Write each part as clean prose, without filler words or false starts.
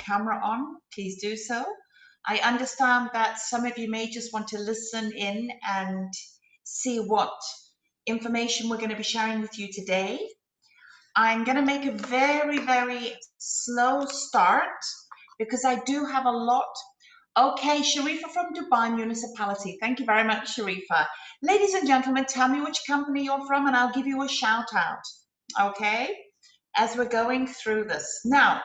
camera on, please do so. I understand that some of you may just want to listen in and see what information we're going to be sharing with you today. I'm going to make a very, very slow start because I do have a lot. Okay, Sharifa from Dubai Municipality. Thank you very much, Sharifa. Ladies and gentlemen, tell me which company you're from and I'll give you a shout out, okay, as we're going through this. Now,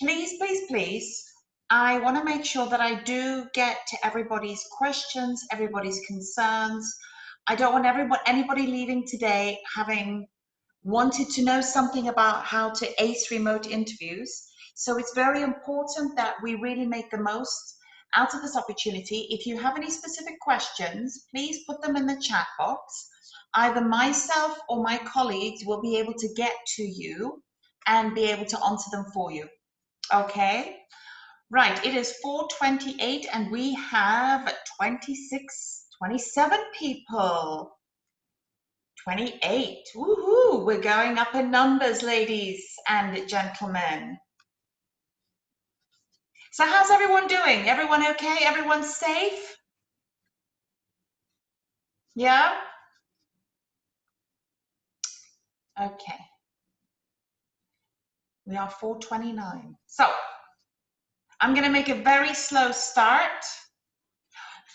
please, please, please, I want to make sure that I do get to everybody's questions, everybody's concerns. I don't want anybody leaving today having wanted to know something about how to ace remote interviews. So it's very important that we really make the most out of this opportunity. If you have any specific questions, please put them in the chat box. Either myself or my colleagues will be able to get to you and be able to answer them for you. Okay? Right, it is 4:28 and we have 27 people. 28. Woohoo! We're going up in numbers, ladies and gentlemen. So how's everyone doing? Everyone okay? Everyone safe? Yeah? Okay. We are 4:29. So I'm going to make a very slow start.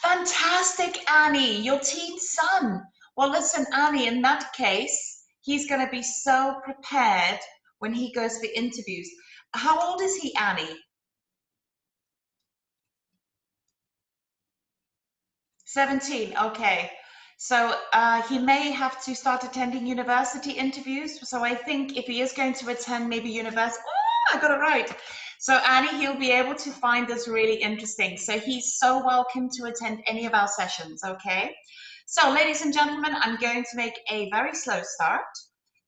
Fantastic, Annie, your teen son. Well, listen, Annie, in that case, he's going to be so prepared when he goes for interviews. How old is he, Annie? 17, okay. So he may have to start attending university interviews. So I think if he is going to attend maybe university, oh, I got it right. So Annie, he'll be able to find this really interesting. So he's so welcome to attend any of our sessions, okay? So ladies and gentlemen, I'm going to make a very slow start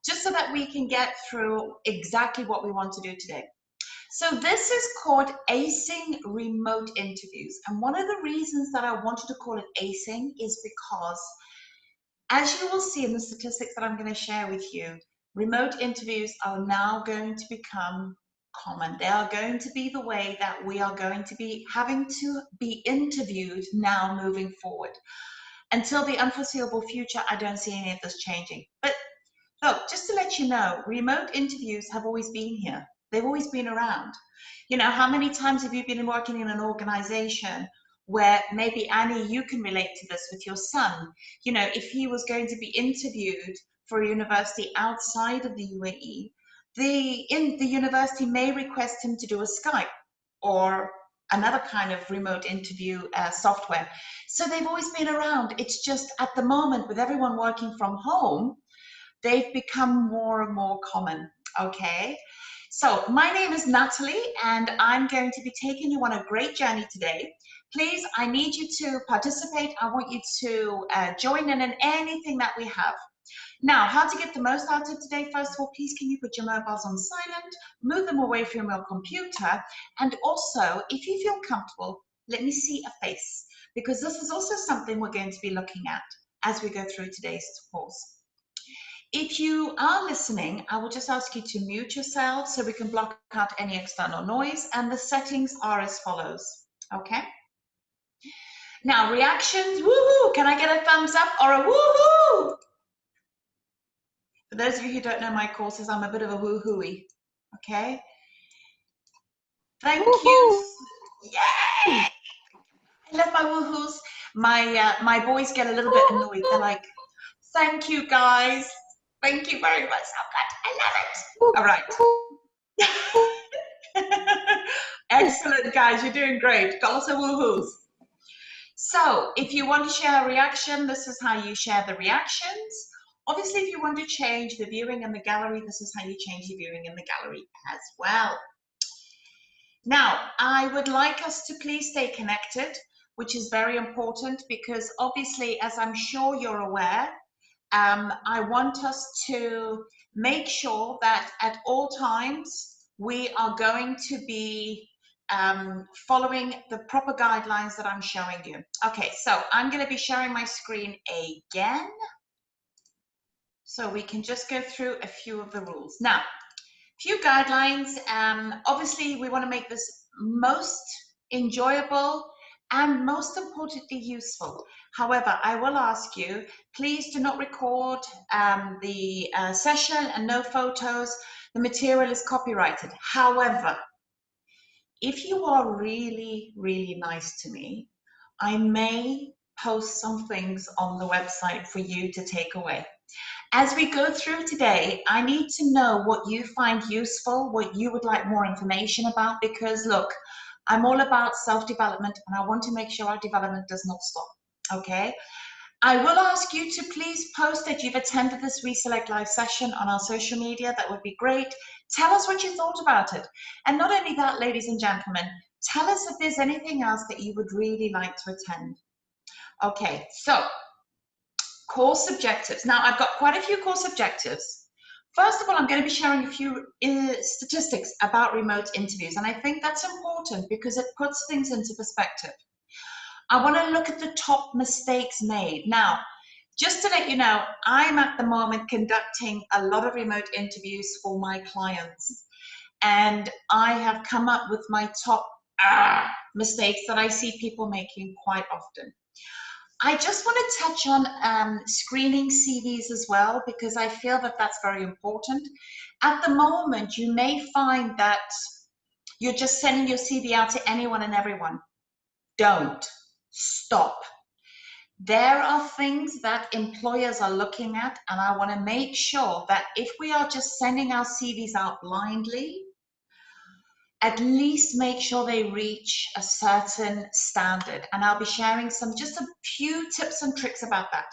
just so that we can get through exactly what we want to do today. So this is called acing remote interviews. And one of the reasons that I wanted to call it acing is because, as you will see in the statistics that I'm going to share with you, remote interviews are now going to become common. They are going to be the way that we are going to be having to be interviewed now moving forward. Until the unforeseeable future, I don't see any of this changing. But look, just to let you know, remote interviews have always been here. They've always been around. You know, how many times have you been working in an organization where maybe, Annie, you can relate to this with your son? You know, if he was going to be interviewed for a university outside of the UAE, the university may request him to do a Skype or another kind of remote interview software. So they've always been around. It's just at the moment, with everyone working from home, they've become more and more common, okay? So my name is Natalie and I'm going to be taking you on a great journey today. Please, I need you to participate. I want you to join in anything that we have. Now, how to get the most out of today? First of all, please can you put your mobiles on silent, move them away from your computer, and also, if you feel comfortable, let me see a face, because this is also something we're going to be looking at as we go through today's course. If you are listening, I will just ask you to mute yourself so we can block out any external noise, and the settings are as follows, okay? Now, reactions, woohoo! Can I get a thumbs up or a woohoo? For those of you who don't know my courses, I'm a bit of a woohooey, okay? Thank you. Yay! I love my woohoos. My boys get a little bit annoyed. They're like, thank you, guys. Thank you very much. So good. I love it. All right. Excellent, guys. You're doing great. Got lots of woohoos. So if you want to share a reaction, this is how you share the reactions. Obviously, if you want to change the viewing in the gallery, this is how you change the viewing in the gallery as well. Now, I would like us to please stay connected, which is very important because obviously, as I'm sure you're aware, I want us to make sure that at all times we are going to be following the proper guidelines that I'm showing you. Okay, so I'm going to be sharing my screen again so we can just go through a few of the rules. Now, Few guidelines. Obviously, we want to make this most enjoyable and most importantly useful. However, I will ask you, please do not record the session and no photos. The material is copyrighted. However, if you are really, really nice to me, I may post some things on the website for you to take away. As we go through today, I need to know what you find useful, what you would like more information about, because look, I'm all about self-development and I want to make sure our development does not stop, okay? I will ask you to please post that you've attended this Reselect Live session on our social media. That would be great. Tell us what you thought about it. And not only that, ladies and gentlemen, tell us if there's anything else that you would really like to attend. Okay, so course objectives. Now, I've got quite a few course objectives. First of all, I'm going to be sharing a few statistics about remote interviews, and I think that's important because it puts things into perspective. I want to look at the top mistakes made. Now, just to let you know, I'm at the moment conducting a lot of remote interviews for my clients, and I have come up with my top mistakes that I see people making quite often. I just want to touch on screening CVs as well, because I feel that that's very important. At the moment, you may find that you're just sending your CV out to anyone and everyone. Don't. Stop. There are things that employers are looking at, and I want to make sure that if we are just sending our CVs out blindly, at least make sure they reach a certain standard. And I'll be sharing just a few tips and tricks about that.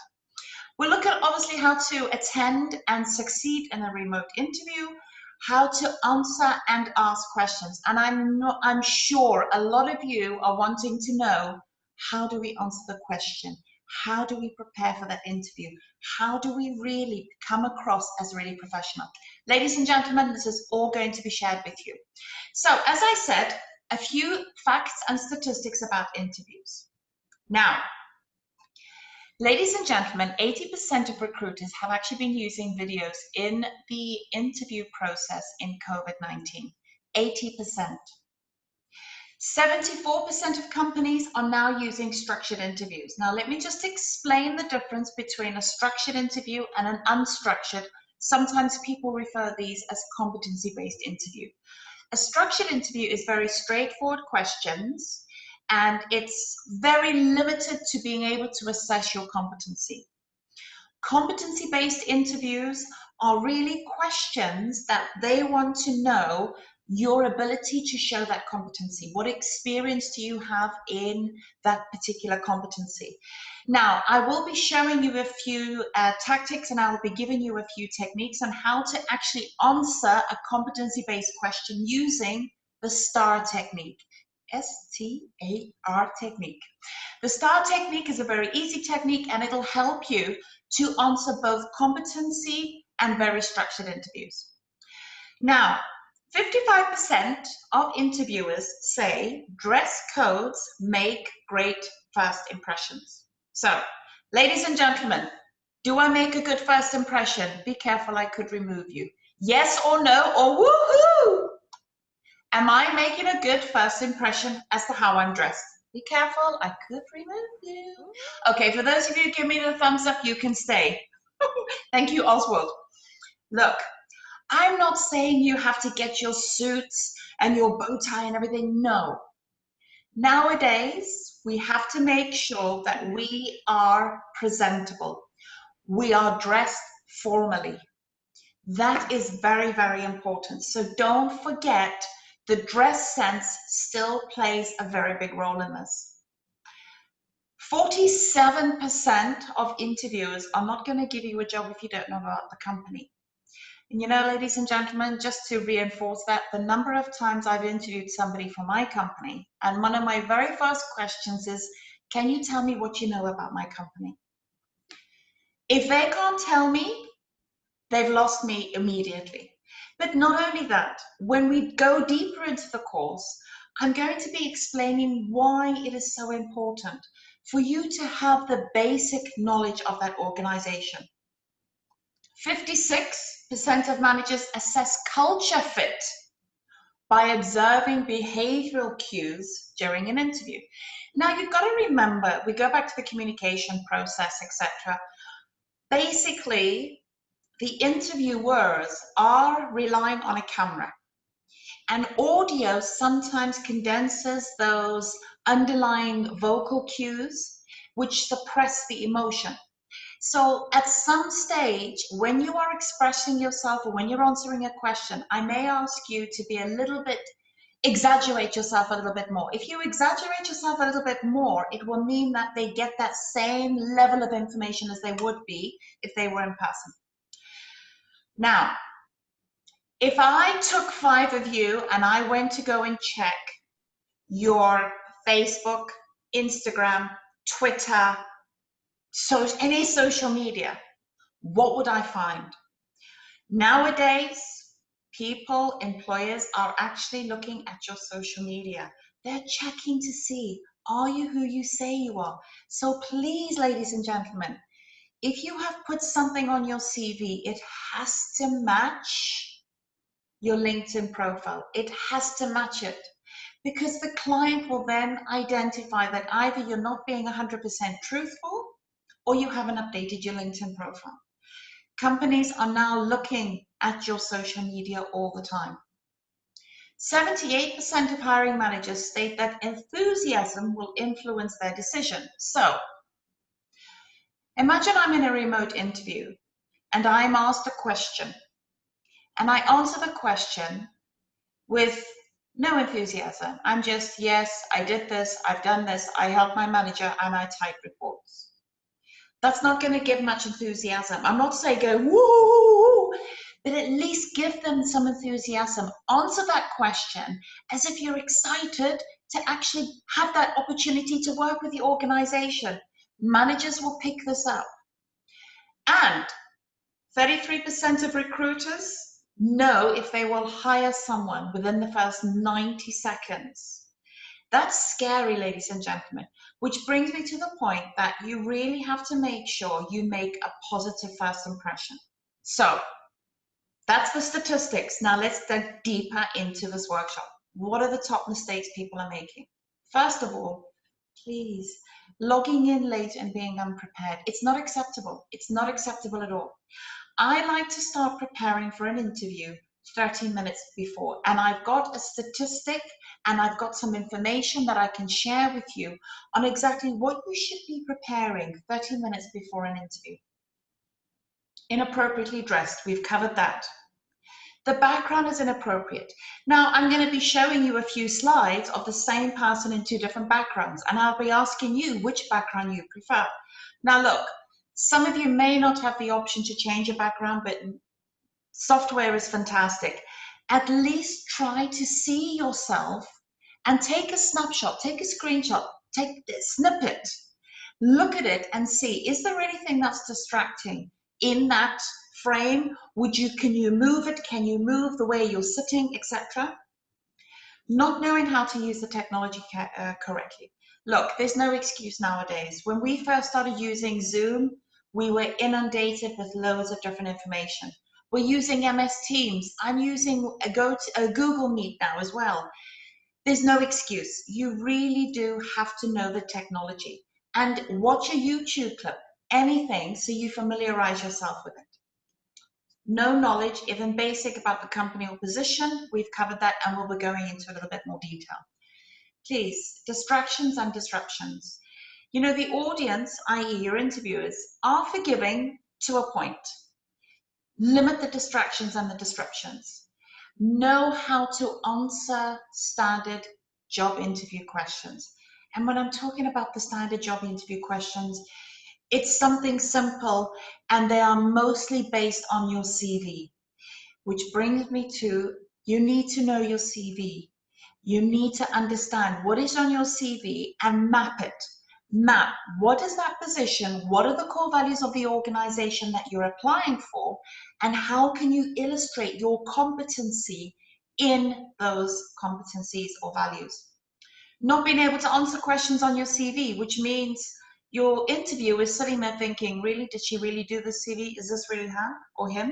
We'll look at obviously how to attend and succeed in a remote interview, how to answer and ask questions. And I'm sure a lot of you are wanting to know, how do we answer the question? How do we prepare for that interview? How do we really come across as really professional? Ladies and gentlemen, this is all going to be shared with you. So, as I said, a few facts and statistics about interviews. Now, ladies and gentlemen, 80% of recruiters have actually been using videos in the interview process in COVID-19. 80%. 74% of companies are now using structured interviews. Now, let me just explain the difference between a structured interview and an unstructured. Sometimes people refer these as competency-based interview. A structured interview is very straightforward questions, and it's very limited to being able to assess your competency. Competency-based interviews are really questions that they want to know your ability to show that competency. What experience do you have in that particular competency? Now, I will be showing you a few tactics, and I will be giving you a few techniques on how to actually answer a competency-based question using the STAR technique. STAR technique. The STAR technique is a very easy technique, and it'll help you to answer both competency and very structured interviews. Now, 55% of interviewers say dress codes make great first impressions. So, ladies and gentlemen, do I make a good first impression? Be careful, I could remove you. Yes or no, or woohoo! Am I making a good first impression as to how I'm dressed? Be careful, I could remove you. Okay, for those of you who give me the thumbs up, you can stay. Thank you, Oswald. Look, I'm not saying you have to get your suits and your bow tie and everything. No. Nowadays, we have to make sure that we are presentable. We are dressed formally. That is very, very important. So don't forget, the dress sense still plays a very big role in this. 47% of interviewers are not going to give you a job if you don't know about the company. And you know, ladies and gentlemen, just to reinforce that, the number of times I've interviewed somebody for my company, and one of my very first questions is, can you tell me what you know about my company? If they can't tell me, they've lost me immediately. But not only that, when we go deeper into the course, I'm going to be explaining why it is so important for you to have the basic knowledge of that organization. 56% of managers assess culture fit by observing behavioral cues during an interview. Now, you've got to remember, we go back to the communication process, etc. Basically, the interviewers are relying on a camera, and audio sometimes condenses those underlying vocal cues, which suppress the emotion. So at some stage, when you are expressing yourself or when you're answering a question, I may ask you to be a little bit, exaggerate yourself a little bit more. If you exaggerate yourself a little bit more, it will mean that they get that same level of information as they would be if they were in person. Now, if I took 5 of you and I went to go and check your Facebook, Instagram, Twitter, so any social media, what would I find? Nowadays, people, employers are actually looking at your social media. They're checking to see, are you who you say you are? So please, ladies and gentlemen, if you have put something on your CV, it has to match your LinkedIn profile. It has to match it, because the client will then identify that either you're not being 100% truthful or you haven't updated your LinkedIn profile. Companies are now looking at your social media all the time. 78% of hiring managers state that enthusiasm will influence their decision. So, imagine I'm in a remote interview and I'm asked a question, and I answer the question with no enthusiasm. I'm just, yes, I did this, I've done this, I help my manager, and I type reports. That's not going to give much enthusiasm. I'm not saying go woo, but at least give them some enthusiasm. Answer that question as if you're excited to actually have that opportunity to work with the organization. Managers will pick this up. And 33% of recruiters know if they will hire someone within the first 90 seconds. That's scary, ladies and gentlemen, which brings me to the point that you really have to make sure you make a positive first impression. So that's the statistics. Now let's dig deeper into this workshop. What are the top mistakes people are making? First of all, please, logging in late and being unprepared. It's not acceptable. It's not acceptable at all. I like to start preparing for an interview 30 minutes before, and I've got a statistic and I've got some information that I can share with you on exactly what you should be preparing 30 minutes before an interview. Inappropriately dressed, we've covered that. The background is inappropriate. Now, I'm going to be showing you a few slides of the same person in 2 different backgrounds, and I'll be asking you which background you prefer. Now, look, some of you may not have the option to change your background, but software is fantastic. At least try to see yourself and take a snapshot, take a screenshot, take a snippet, look at it and see, is there anything that's distracting in that frame? Can you move it? Can you move the way you're sitting, etc.? Not knowing how to use the technology correctly. Look, there's no excuse nowadays. When we first started using Zoom, we were inundated with loads of different information. We're using MS Teams. I'm using a Google Meet now as well. There's no excuse. You really do have to know the technology and watch a YouTube clip, anything, so you familiarize yourself with it. No knowledge, even basic, about the company or position. We've covered that and we'll be going into a little bit more detail. Please, distractions and disruptions. You know, the audience, i.e. your interviewers, are forgiving to a point. Limit the distractions and the disruptions. Know how to answer standard job interview questions. And when I'm talking about the standard job interview questions, it's something simple and they are mostly based on your CV, which brings me to, you need to know your CV. You need to understand what is on your CV and map it. Map, what is that position? What are the core values of the organization that you're applying for? And how can you illustrate your competency in those competencies or values? Not being able to answer questions on your CV, which means your interviewer is sitting there thinking, really, did she really do this CV? Is this really her or him?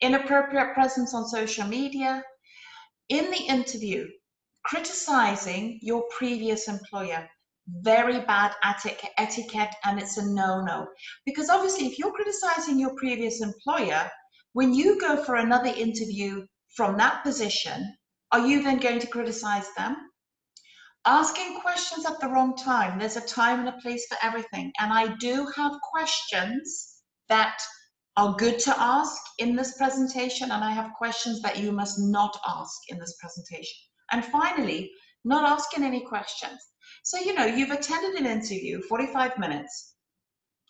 Inappropriate presence on social media. In the interview, criticizing your previous employer, very bad etiquette, and it's a no-no. Because obviously, if you're criticizing your previous employer, when you go for another interview from that position, are you then going to criticize them? Asking questions at the wrong time. There's a time and a place for everything. And I do have questions that are good to ask in this presentation, and I have questions that you must not ask in this presentation. And finally, not asking any questions. So, you know, you've attended an interview, 45 minutes,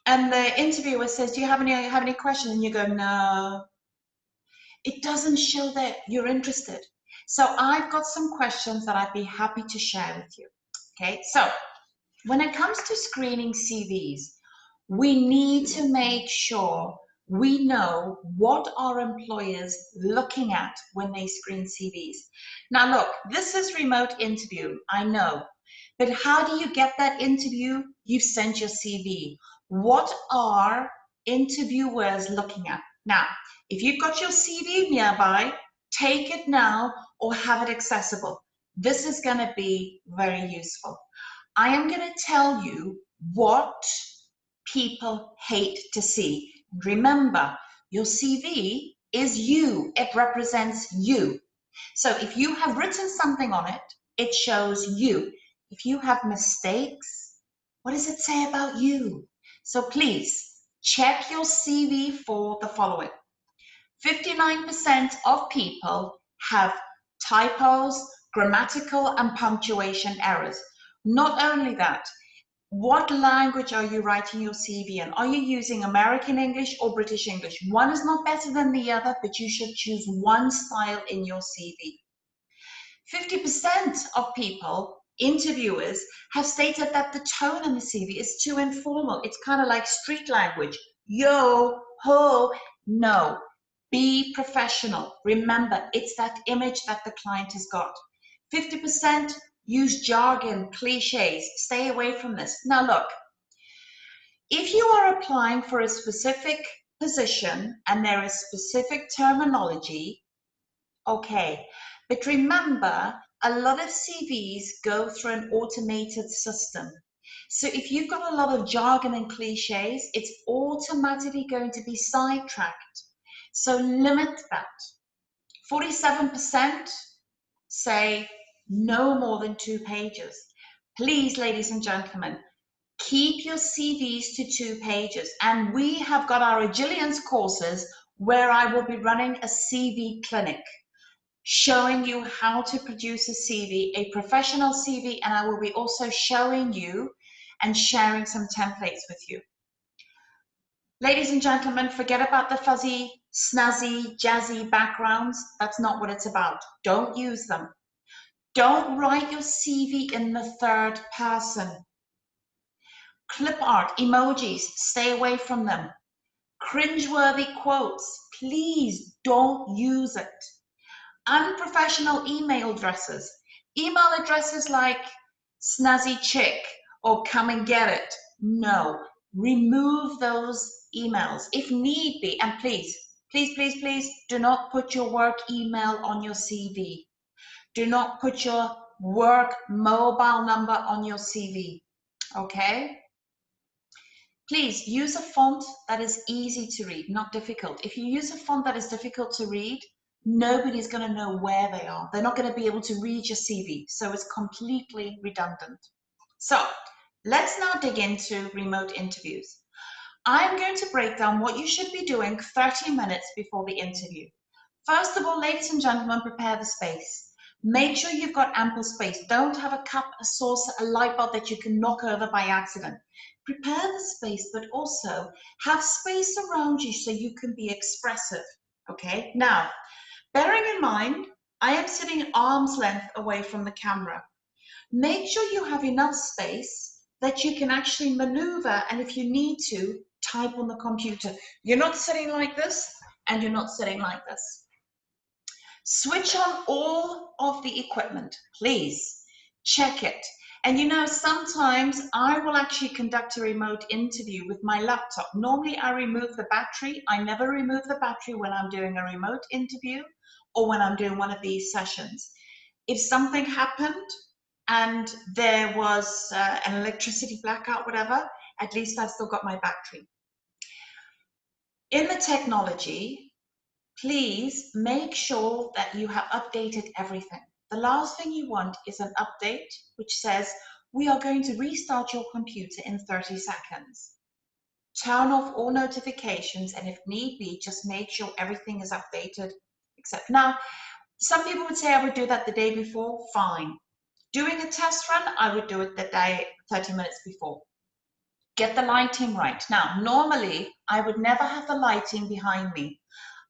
and the interviewer says, do you have any questions? And you go, no. It doesn't show that you're interested. So I've got some questions that I'd be happy to share with you. Okay, so when it comes to screening CVs, we need to make sure we know what our employers looking at when they screen CVs. Now look, this is remote interview, I know, but how do you get that interview? You've sent your CV. What are interviewers looking at? Now, if you've got your CV nearby, take it now or have it accessible. This is going to be very useful. I am going to tell you what people hate to see. Remember, your CV is you. It represents you. So if you have written something on it, it shows you. If you have mistakes, what does it say about you? So please check your CV for the following. 59% of people have typos, grammatical and punctuation errors. Not only that, what language are you writing your CV in? Are you using American English or British English? One is not better than the other, but you should choose one style in your CV. 50% of people, interviewers, have stated that the tone in the CV is too informal. It's kind of like street language. Yo, ho, no. Be professional. Remember, it's that image that the client has got. 50% use jargon, cliches. Stay away from this. Now look, if you are applying for a specific position and there is specific terminology, okay, but remember, a lot of CVs go through an automated system. So if you've got a lot of jargon and cliches, it's automatically going to be sidetracked. So limit that. 47% say no more than 2 pages. Please, ladies and gentlemen, keep your CVs to 2 pages. And we have got our Agilians courses where I will be running a CV clinic, showing you how to produce a CV, a professional CV, and I will be also showing you and sharing some templates with you. Ladies and gentlemen, forget about the fuzzy, snazzy, jazzy backgrounds. That's not what it's about. Don't use them. Don't write your CV in the third person. Clip art, emojis, stay away from them. Cringeworthy quotes, please don't use it. Unprofessional email addresses. Email addresses like snazzy chick or come and get it. No, remove those emails if need be. And please, please, please, please do not put your work email on your CV. Do not put your work mobile number on your CV, okay? Please use a font that is easy to read, not difficult. If you use a font that is difficult to read, nobody's going to know where they are. They're not going to be able to read your CV, so it's completely redundant. So let's now dig into remote interviews. I'm going to break down what you should be doing 30 minutes before the interview. First of all, ladies and gentlemen, prepare the space. Make sure you've got ample space. Don't have a cup, a saucer, a light bulb that you can knock over by accident. Prepare the space, but also have space around you so you can be expressive, okay? Now, bearing in mind, I am sitting arm's length away from the camera. Make sure you have enough space that you can actually maneuver, and if you need to, type on the computer. You're not sitting like this, and you're not sitting like this. Switch on all of the equipment, please. Check it. And you know, sometimes I will actually conduct a remote interview with my laptop. Normally I remove the battery. I never remove the battery when I'm doing a remote interview or when I'm doing one of these sessions. If something happened and there was an electricity blackout, whatever, at least I've still got my battery. In the technology, please make sure that you have updated everything. The last thing you want is an update which says, we are going to restart your computer in 30 seconds. Turn off all notifications, and if need be, just make sure everything is updated. Except now, some people would say I would do that the day before. Fine. Doing a test run, I would do it the day 30 minutes before. Get the lighting right. Now, normally, I would never have the lighting behind me.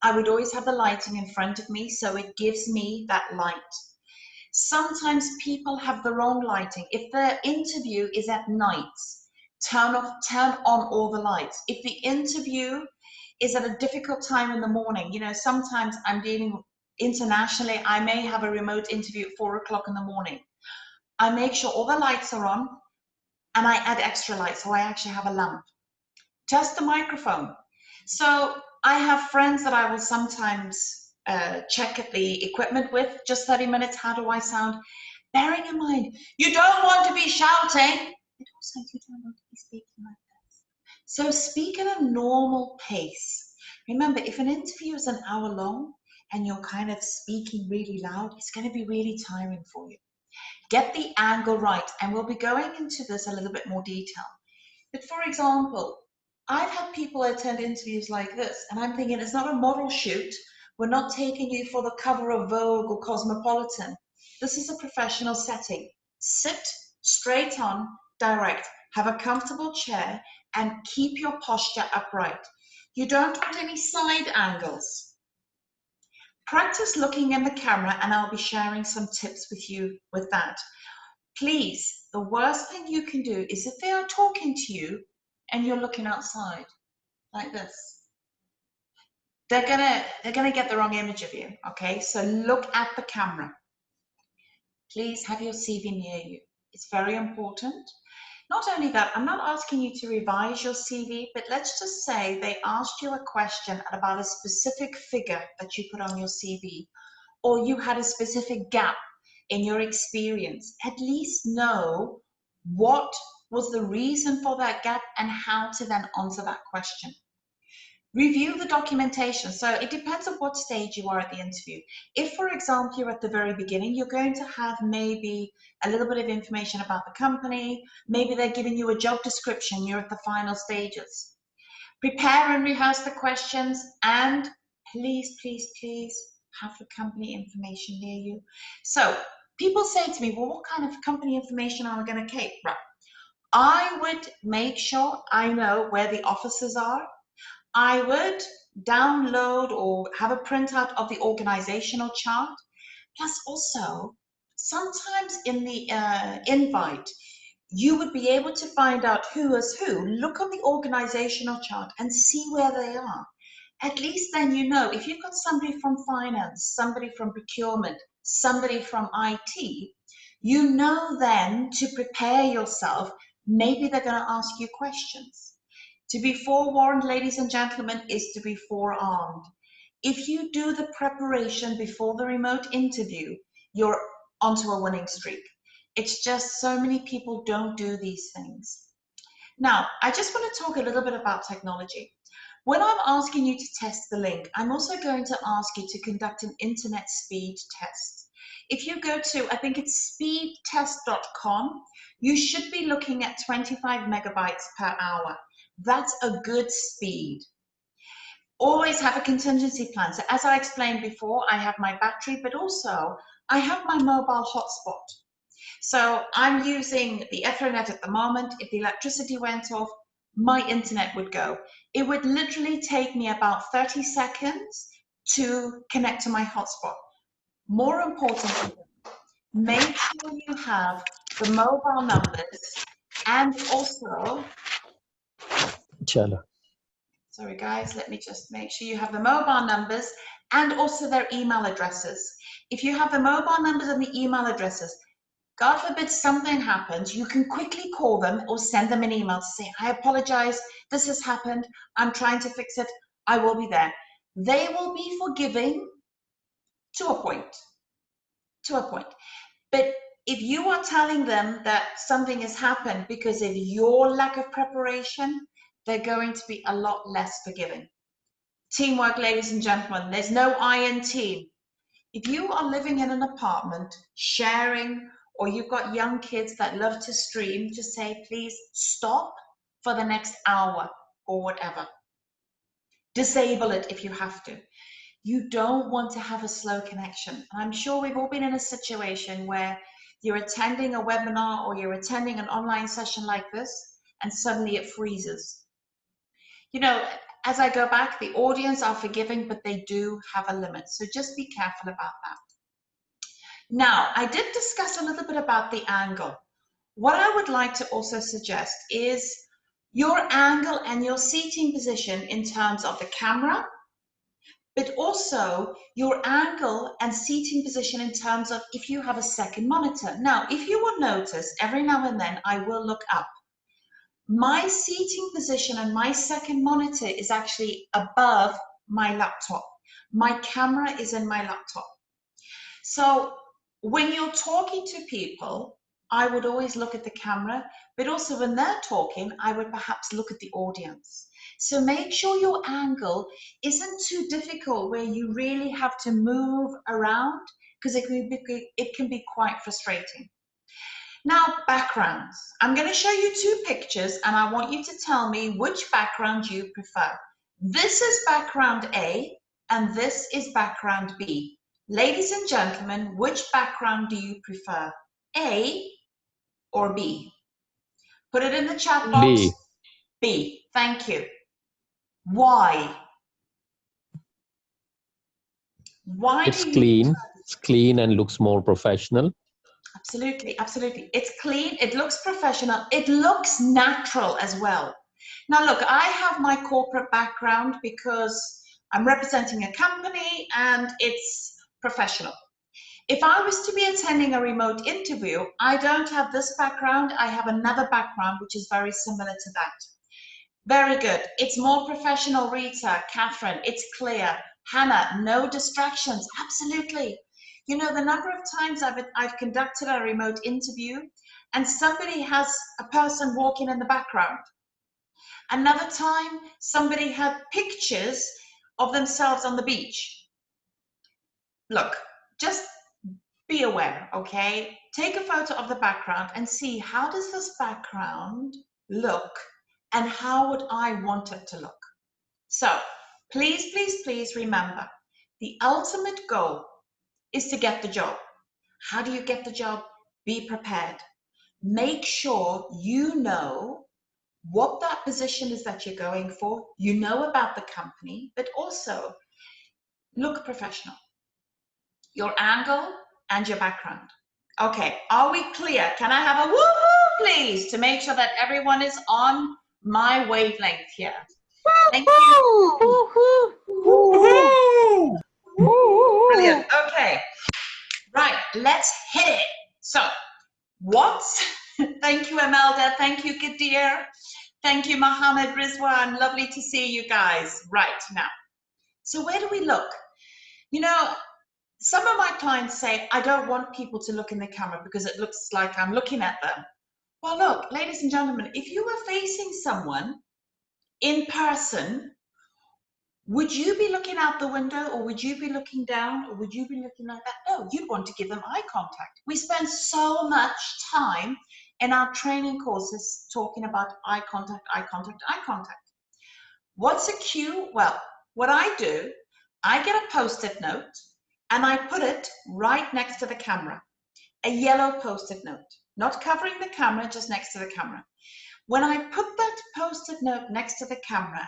I would always have the lighting in front of me, so it gives me that light. Sometimes people have the wrong lighting. If the interview is at night, turn on all the lights. If the interview is at a difficult time in the morning, you know, sometimes I'm dealing internationally, I may have a remote interview at 4 o'clock in the morning. I make sure all the lights are on, and I add extra light, so I actually have a lamp. Test the microphone. So I have friends that I will sometimes check at the equipment with, just 30 minutes, how do I sound? Bearing in mind, you don't want to be shouting, but also you don't want to be speaking like this. So speak at a normal pace. Remember, if an interview is an hour long and you're kind of speaking really loud, it's going to be really tiring for you. Get the angle right, and we'll be going into this a little bit more detail. But for example, I've had people attend interviews like this, and I'm thinking it's not a model shoot. We're not taking you for the cover of Vogue or Cosmopolitan. This is a professional setting. Sit straight on, direct, have a comfortable chair, and keep your posture upright. You don't want any side angles. Practice looking in the camera, and I'll be sharing some tips with you with that. Please, the worst thing you can do is if they are talking to you and you're looking outside like this, they're gonna get the wrong image of you. Okay, so look at the camera. Please have your CV near you. It's very important. Not only that, I'm not asking you to revise your CV, but let's just say they asked you a question about a specific figure that you put on your CV, or you had a specific gap in your experience. At least know what was the reason for that gap and how to then answer that question. Review the documentation. So it depends on what stage you are at the interview. If, for example, you're at the very beginning, you're going to have maybe a little bit of information about the company. Maybe they're giving you a job description. You're at the final stages. Prepare and rehearse the questions, and please, please, please have the company information near you. So people say to me, well, what kind of company information am I going to keep? Right. I would make sure I know where the offices are. I would download or have a printout of the organizational chart. Plus also, sometimes in the invite, you would be able to find out who is who. Look on the organizational chart and see where they are. At least then you know, if you've got somebody from finance, somebody from procurement, somebody from IT, you know then to prepare yourself. Maybe they're going to ask you questions. To be forewarned, ladies and gentlemen, is to be forearmed. If you do the preparation before the remote interview, you're onto a winning streak. It's just so many people don't do these things. Now, I just want to talk a little bit about technology. When I'm asking you to test the link, I'm also going to ask you to conduct an internet speed test. If you go to, I think it's speedtest.com, you should be looking at 25 megabytes per hour. That's a good speed. Always have a contingency plan. So as I explained before, I have my battery, but also I have my mobile hotspot. So I'm using the Ethernet at the moment. If the electricity went off, my internet would go. It would literally take me about 30 seconds to connect to my hotspot. More importantly, make sure you have the mobile numbers and also, sorry guys, let me just make sure you have the mobile numbers and also their email addresses. If you have the mobile numbers and the email addresses, God forbid something happens, you can quickly call them or send them an email to say, I apologize, this has happened, I'm trying to fix it, I will be there. They will be forgiving to a point, But if you are telling them that something has happened because of your lack of preparation, they're going to be a lot less forgiving. Teamwork, ladies and gentlemen, there's no I in team. If you are living in an apartment, sharing, or you've got young kids that love to stream, just say, please stop for the next hour or whatever. Disable it if you have to. You don't want to have a slow connection. And I'm sure we've all been in a situation where you're attending a webinar or you're attending an online session like this, and suddenly it freezes. You know, as I go back, the audience are forgiving, but they do have a limit. So just be careful about that. Now, I did discuss a little bit about the angle. What I would like to also suggest is your angle and your seating position in terms of the camera, but also your angle and seating position in terms of if you have a second monitor. Now, if you will notice, every now and then I will look up. My seating position and my second monitor is actually above my laptop. My camera is in my laptop. So when you're talking to people, I would always look at the camera, but also when they're talking, I would perhaps look at the audience. So make sure your angle isn't too difficult where you really have to move around, because it can be quite frustrating. Now, backgrounds. I'm going to show you two pictures and I want you to tell me which background you prefer. This is background A and this is background B. Ladies and gentlemen, which background do you prefer? A or B? Put it in the chat box. B. B. Thank you. Why? Why It's do you clean. prefer this? It's clean and looks more professional. Absolutely, absolutely. It's clean, it looks professional, it looks natural as well. Now look, I have my corporate background because I'm representing a company and it's professional. If I was to be attending a remote interview, I don't have this background, I have another background which is very similar to that. Very good. It's more professional, Rita, Catherine, it's clear. Hannah, no distractions, absolutely. You know, the number of times I've conducted a remote interview and somebody has a person walking in the background. Another time, somebody had pictures of themselves on the beach. Look, just be aware, okay? Take a photo of the background and see how does this background look and how would I want it to look. So please, please, please remember, the ultimate goal is to get the job. How do you get the job? Be prepared. Make sure you know what that position is that you're going for. You know about the company, but also look professional. Your angle and your background. Okay, are we clear? Can I have a woohoo, please, to make sure that everyone is on my wavelength here? Thank you. Woohoo! Brilliant. Okay, right, let's hit it. So, thank you, Imelda. Thank you, Kadir. Thank you, Mohammed Rizwan. Lovely to see you guys. Right now. So, where do we look? You know, some of my clients say, I don't want people to look in the camera because it looks like I'm looking at them. Well, look, ladies and gentlemen, if you were facing someone in person, would you be looking out the window or would you be looking down or would you be looking like that? No, you'd want to give them eye contact. We spend so much time in our training courses talking about eye contact, eye contact, eye contact. What's a cue? Well, what I do, I get a Post-it note and I put it right next to the camera, a yellow Post-it note, not covering the camera, just next to the camera. When I put that Post-it note next to the camera,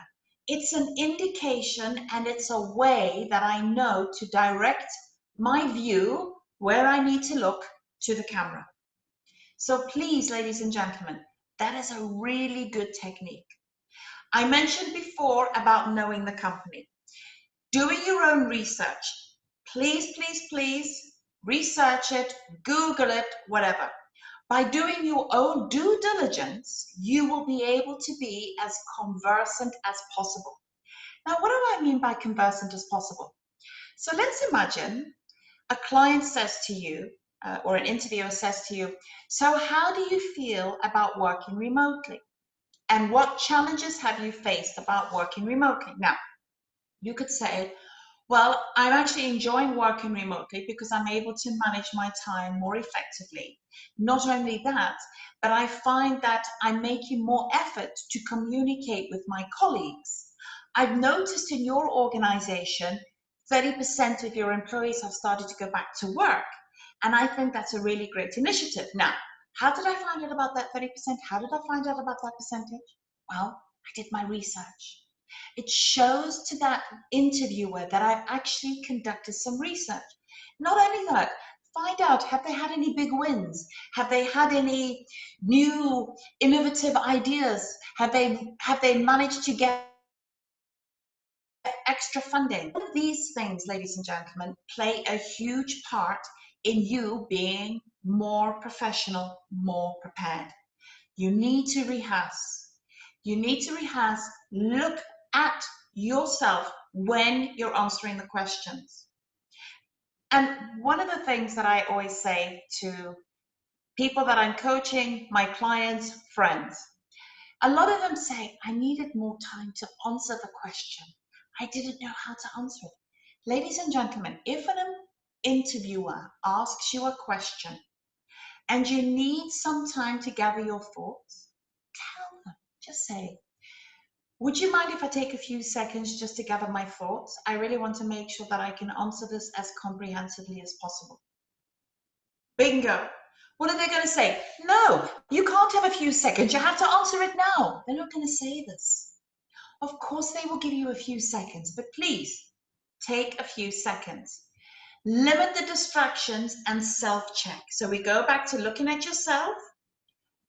it's an indication and it's a way that I know to direct my view where I need to look to the camera. So please, ladies and gentlemen, that is a really good technique. I mentioned before about knowing the company. Doing your own research. Please, please, please research it, Google it, whatever. By doing your own due diligence, you will be able to be as conversant as possible. Now, what do I mean by conversant as possible? So let's imagine a client says to you, or an interviewer says to you, so how do you feel about working remotely? And what challenges have you faced about working remotely? Now, you could say, well, I'm actually enjoying working remotely because I'm able to manage my time more effectively. Not only that, but I find that I'm making more effort to communicate with my colleagues. I've noticed in your organization, 30% of your employees have started to go back to work. And I think that's a really great initiative. Now, how did I find out about that 30%? How did I find out about that percentage? Well, I did my research. It shows to that interviewer that I've actually conducted some research. Not only that, find out, have they had any big wins? Have they had any new innovative ideas? Have they managed to get extra funding? All of these things, ladies and gentlemen, play a huge part in you being more professional, more prepared. You need to rehearse. You need to rehearse. Look at yourself when you're answering the questions. And one of the things that I always say to people that I'm coaching, my clients, friends, a lot of them say, I needed more time to answer the question. I didn't know how to answer it. Ladies and gentlemen, if an interviewer asks you a question and you need some time to gather your thoughts, tell them, just say, would you mind if I take a few seconds just to gather my thoughts? I really want to make sure that I can answer this as comprehensively as possible. Bingo. What are they going to say? No, you can't have a few seconds. You have to answer it now. They're not going to say this. Of course, they will give you a few seconds, but please take a few seconds. Limit the distractions and self-check. So we go back to looking at yourself.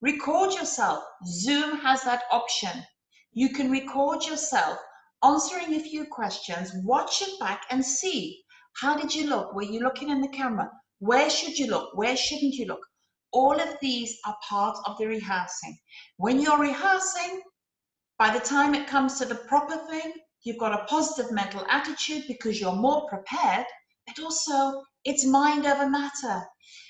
Record yourself. Zoom has that option. You can record yourself answering a few questions, watch it back and see, how did you look? Were you looking in the camera? Where should you look? Where shouldn't you look? All of these are part of the rehearsing. When you're rehearsing, by the time it comes to the proper thing, you've got a positive mental attitude because you're more prepared, but also it's mind over matter.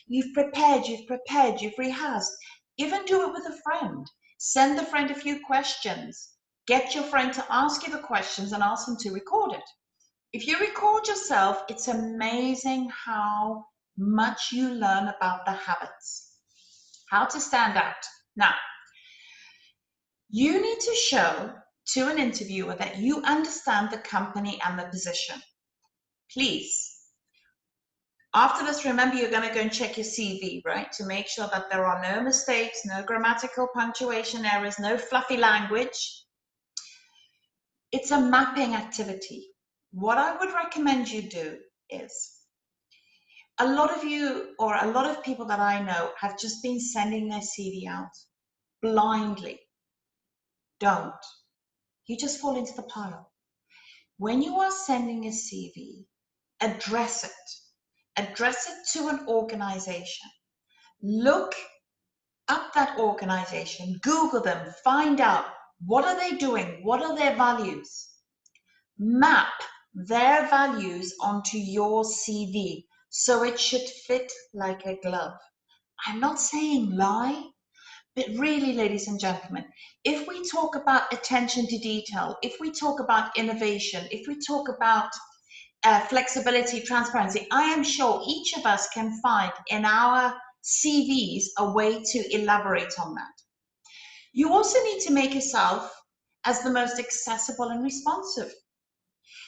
You've prepared, you've rehearsed. Even do it with a friend. Send the friend a few questions. Get your friend to ask you the questions and ask them to record it. If you record yourself, it's amazing how much you learn about the habits. How to stand out. Now, you need to show to an interviewer that you understand the company and the position. Please. After this, remember, you're going to go and check your CV, right? To make sure that there are no mistakes, no grammatical punctuation errors, no fluffy language. It's a mapping activity. What I would recommend you do is, a lot of you, or a lot of people that I know, have just been sending their CV out blindly. Don't. You just fall into the pile. When you are sending a CV, address it. Address it to an organization. Look up that organization, Google them, find out what are they doing, what are their values. Map their values onto your CV so it should fit like a glove. I'm not saying lie, but really, ladies and gentlemen, if we talk about attention to detail, if we talk about innovation, if we talk about flexibility, transparency, I am sure each of us can find in our CVs a way to elaborate on that. You also need to make yourself as the most accessible and responsive.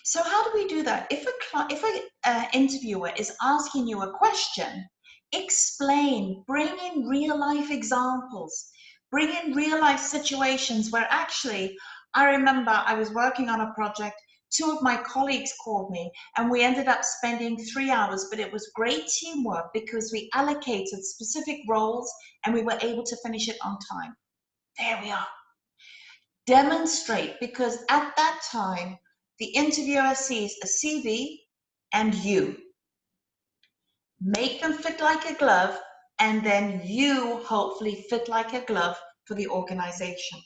So how do we do that? If an interviewer is asking you a question, explain, bring in real life examples, bring in real life situations where actually, I remember I was working on a project, two of my colleagues called me and we ended up spending 3 hours, but it was great teamwork because we allocated specific roles and we were able to finish it on time. There we are. Demonstrate, because at that time, the interviewer sees a CV and you. Make them fit like a glove and then you hopefully fit like a glove for the organization.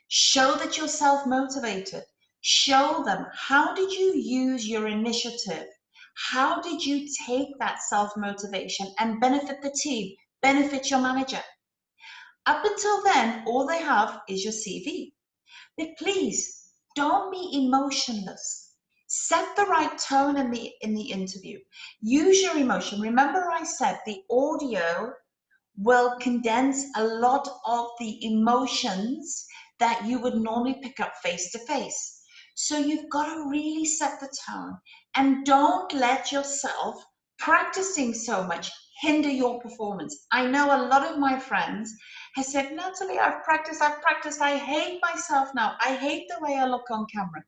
Show that you're self-motivated. Show them, how did you use your initiative? How did you take that self-motivation and benefit the team, benefit your manager? Up until then, all they have is your CV. But please, don't be emotionless. Set the right tone in the interview. Use your emotion. Remember I said the audio will condense a lot of the emotions that you would normally pick up face to face. So you've got to really set the tone, and don't let yourself practicing so much hinder your performance. I know a lot of my friends have said, Natalie, I've practiced, I hate myself now. I hate the way I look on camera.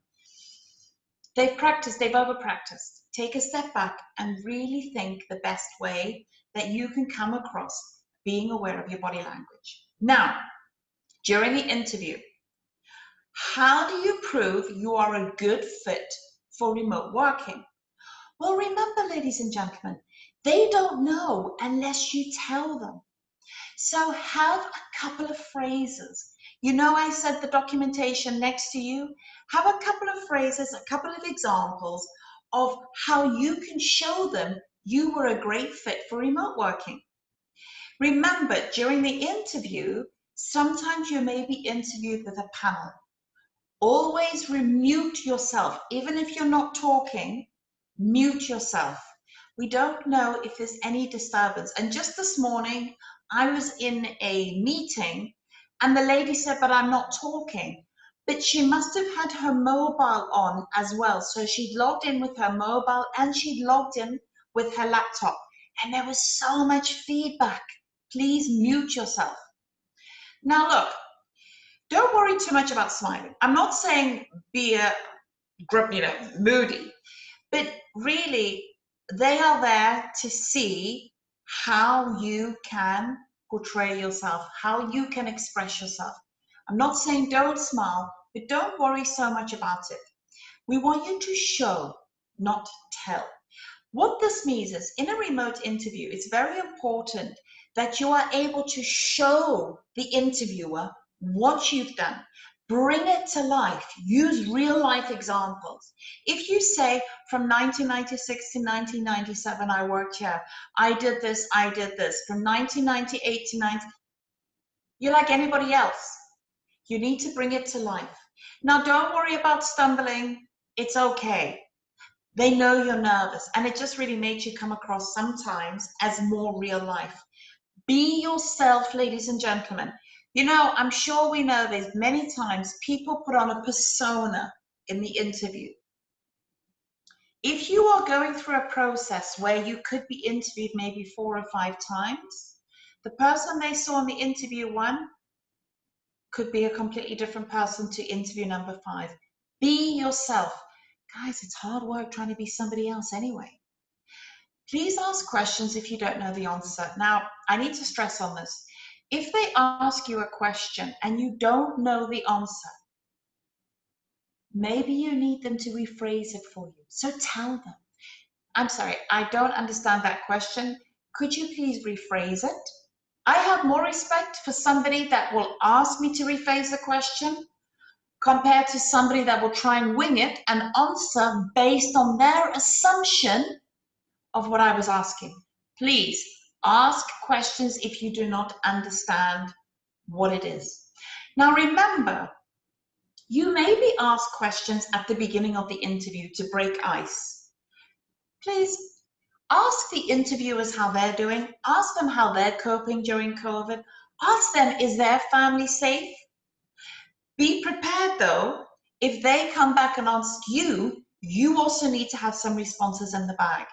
They've practiced, they've over practiced. Take a step back and really think the best way that you can come across being aware of your body language. Now, during the interview, how do you prove you are a good fit for remote working? Well, remember, ladies and gentlemen, they don't know unless you tell them. So have a couple of phrases. You know, I said the documentation next to you. Have a couple of phrases, a couple of examples of how you can show them you were a great fit for remote working. Remember, during the interview, sometimes you may be interviewed with a panel. Always mute yourself. Even if you're not talking, mute yourself. We don't know if there's any disturbance. And just this morning, I was in a meeting and the lady said, but I'm not talking. But she must have had her mobile on as well. So she'd logged in with her mobile and she'd logged in with her laptop. And there was so much feedback. Please mute yourself. Now look, don't worry too much about smiling. I'm not saying be a moody, but really they are there to see how you can portray yourself, how you can express yourself. I'm not saying don't smile, but don't worry so much about it. We want you to show, not tell. What this means is, in a remote interview, it's very important that you are able to show the interviewer what you've done. Bring it to life. Use real life examples. If you say, from 1996 to 1997, I worked here, I did this, from 1998 to 90, you're like anybody else. You need to bring it to life. Now, don't worry about stumbling. It's okay. They know you're nervous, and it just really makes you come across sometimes as more real life. Be yourself, ladies and gentlemen. You know, I'm sure we know there's many times people put on a persona in the interview. If you are going through a process where you could be interviewed maybe 4 or 5 times, the person they saw in the interview 1 could be a completely different person to interview number 5. Be yourself. Guys, it's hard work trying to be somebody else anyway. Please ask questions if you don't know the answer. Now, I need to stress on this. If they ask you a question and you don't know the answer, maybe you need them to rephrase it for you. So tell them, I'm sorry, I don't understand that question. Could you please rephrase it? I have more respect for somebody that will ask me to rephrase the question compared to somebody that will try and wing it and answer based on their assumption of what I was asking. Please ask questions if you do not understand what it is. Now remember, you may be asked questions at the beginning of the interview to break ice. Please ask the interviewers how they're doing. Ask them how they're coping during COVID. Ask them, is their family safe? Be prepared though, if they come back and ask you, you also need to have some responses in the bag.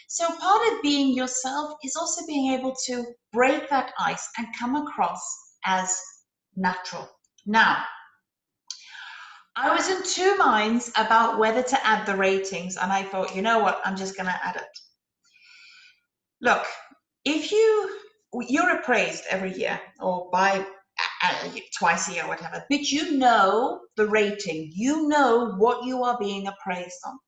So part of being yourself is also being able to break that ice and come across as natural. Now, I was in 2 minds about whether to add the ratings, and I thought, you know what, I'm just gonna add it. Look, if you're appraised every year or by twice a year, whatever, but you know the rating, you know what you are being appraised on.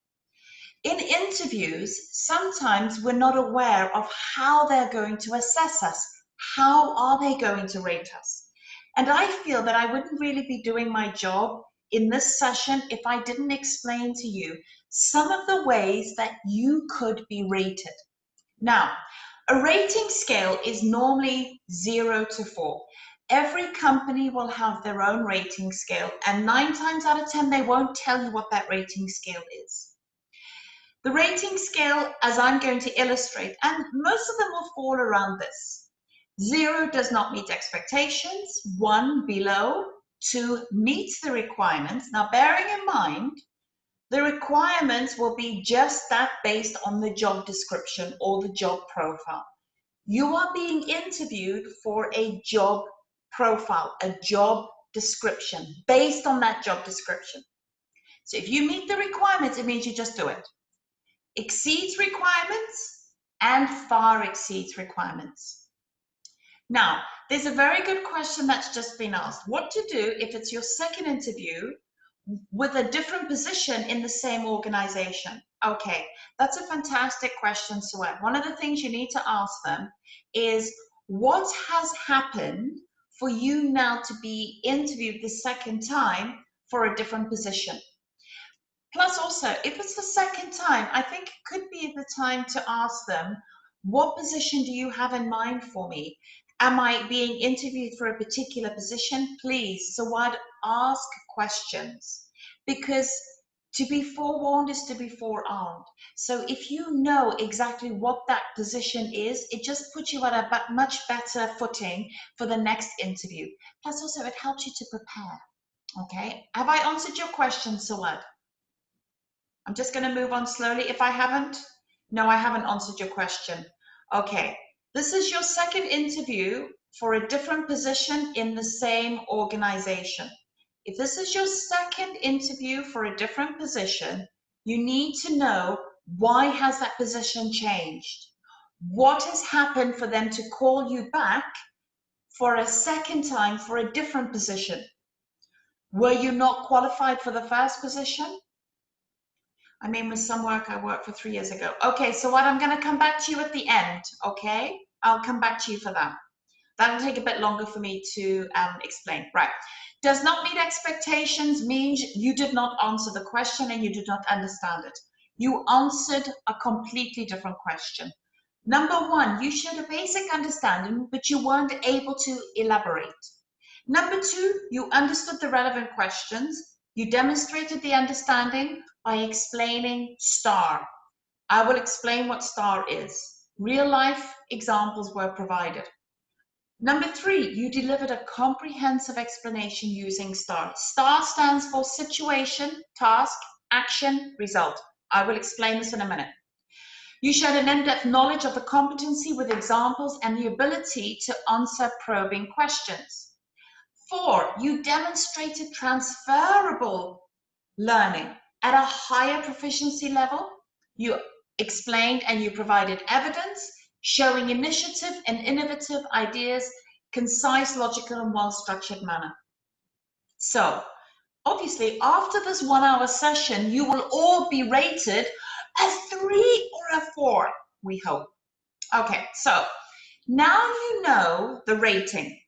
In interviews, sometimes we're not aware of how they're going to assess us. How are they going to rate us? And I feel that I wouldn't really be doing my job in this session if I didn't explain to you some of the ways that you could be rated. Now, a rating scale is normally 0 to 4. Every company will have their own rating scale, and 9 times out of 10, they won't tell you what that rating scale is. The rating scale, as I'm going to illustrate, and most of them will fall around this. 0 does not meet expectations, 1 below, 2 meets the requirements. Now, bearing in mind, the requirements will be just that based on the job description or the job profile. You are being interviewed for a job profile, a job description, based on that job description. So if you meet the requirements, it means you just do it. Exceeds requirements and far exceeds requirements. Now, there's a very good question that's just been asked. What to do if it's your second interview with a different position in the same organization? Okay, that's a fantastic question, Sued. One of the things you need to ask them is, what has happened for you now to be interviewed the second time for a different position? Plus also, if it's the second time, I think it could be the time to ask them, what position do you have in mind for me? Am I being interviewed for a particular position? Please, so I'd ask questions, because to be forewarned is to be forearmed. So if you know exactly what that position is, it just puts you at a much better footing for the next interview. Plus also, it helps you to prepare. Okay, have I answered your question, Sawad? I'm just going to move on slowly. If I haven't, no, I haven't answered your question. Okay, this is your second interview for a different position in the same organization. If this is your second interview for a different position, you need to know, why has that position changed? What has happened for them to call you back for a second time for a different position? Were you not qualified for the first position? I mean, with some work I worked for 3 years ago. Okay, so what, I'm going to come back to you at the end, okay? I'll come back to you for that. That'll take a bit longer for me to explain. Right. Does not meet expectations means you did not answer the question and you did not understand it. You answered a completely different question. Number one, you showed a basic understanding, but you weren't able to elaborate. Number two, you understood the relevant questions. You demonstrated the understanding by explaining STAR. I will explain what STAR is. Real life examples were provided. Number three, you delivered a comprehensive explanation using STAR. STAR stands for situation, task, action, result. I will explain this in a minute. You showed an in-depth knowledge of the competency with examples and the ability to answer probing questions. 4, you demonstrated transferable learning at a higher proficiency level. You explained and you provided evidence showing initiative and innovative ideas, concise, logical, and well-structured manner. So, obviously, after this 1-hour session, you will all be rated a 3 or a 4, we hope. Okay, so now you know the rating.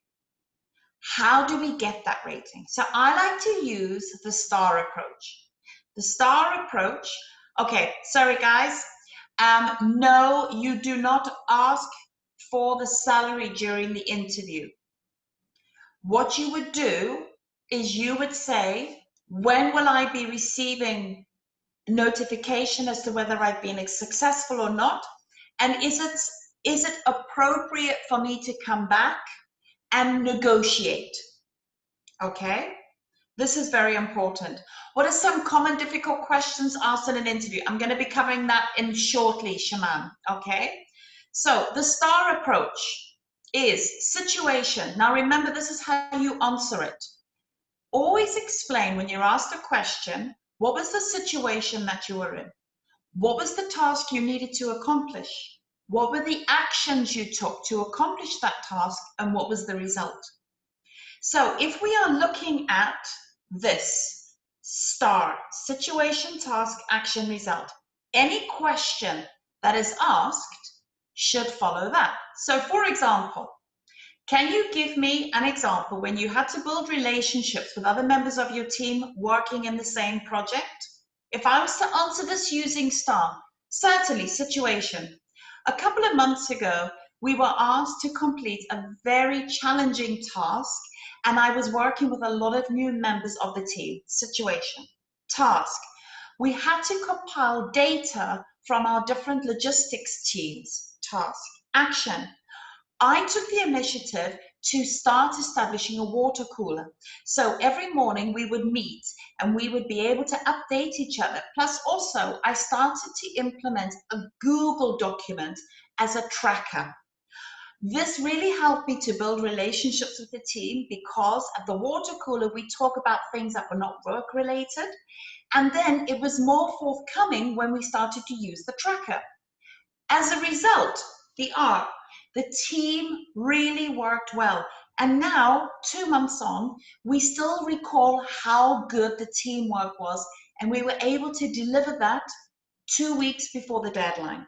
How do we get that rating? So I like to use the STAR approach. The STAR approach, okay, sorry guys, no, you do not ask for the salary during the interview. What you would do is you would say, when will I be receiving notification as to whether I've been successful or not? And is it appropriate for me to come back and negotiate? Okay, this is very important. What are some common difficult questions asked in an interview? I'm going to be covering that in shortly, Shaman. Okay, so the STAR approach is situation. Now remember, this is how you answer it. Always explain when you're asked a question, what was the situation that you were in? What was the task you needed to accomplish? What were the actions you took to accomplish that task, and what was the result? So if we are looking at this STAR, situation, task, action, result, any question that is asked should follow that. So for example, can you give me an example when you had to build relationships with other members of your team working in the same project? If I was to answer this using STAR, certainly situation. A couple of months ago, we were asked to complete a very challenging task, and I was working with a lot of new members of the team. Situation. Task. We had to compile data from our different logistics teams. Task. Action. I took the initiative to start establishing a water cooler. So every morning we would meet and we would be able to update each other. Plus also I started to implement a Google document as a tracker. This really helped me to build relationships with the team because at the water cooler we talk about things that were not work related. And then it was more forthcoming when we started to use the tracker. As a result, the team really worked well. And now, 2 months on, we still recall how good the teamwork was, and we were able to deliver that 2 weeks before the deadline.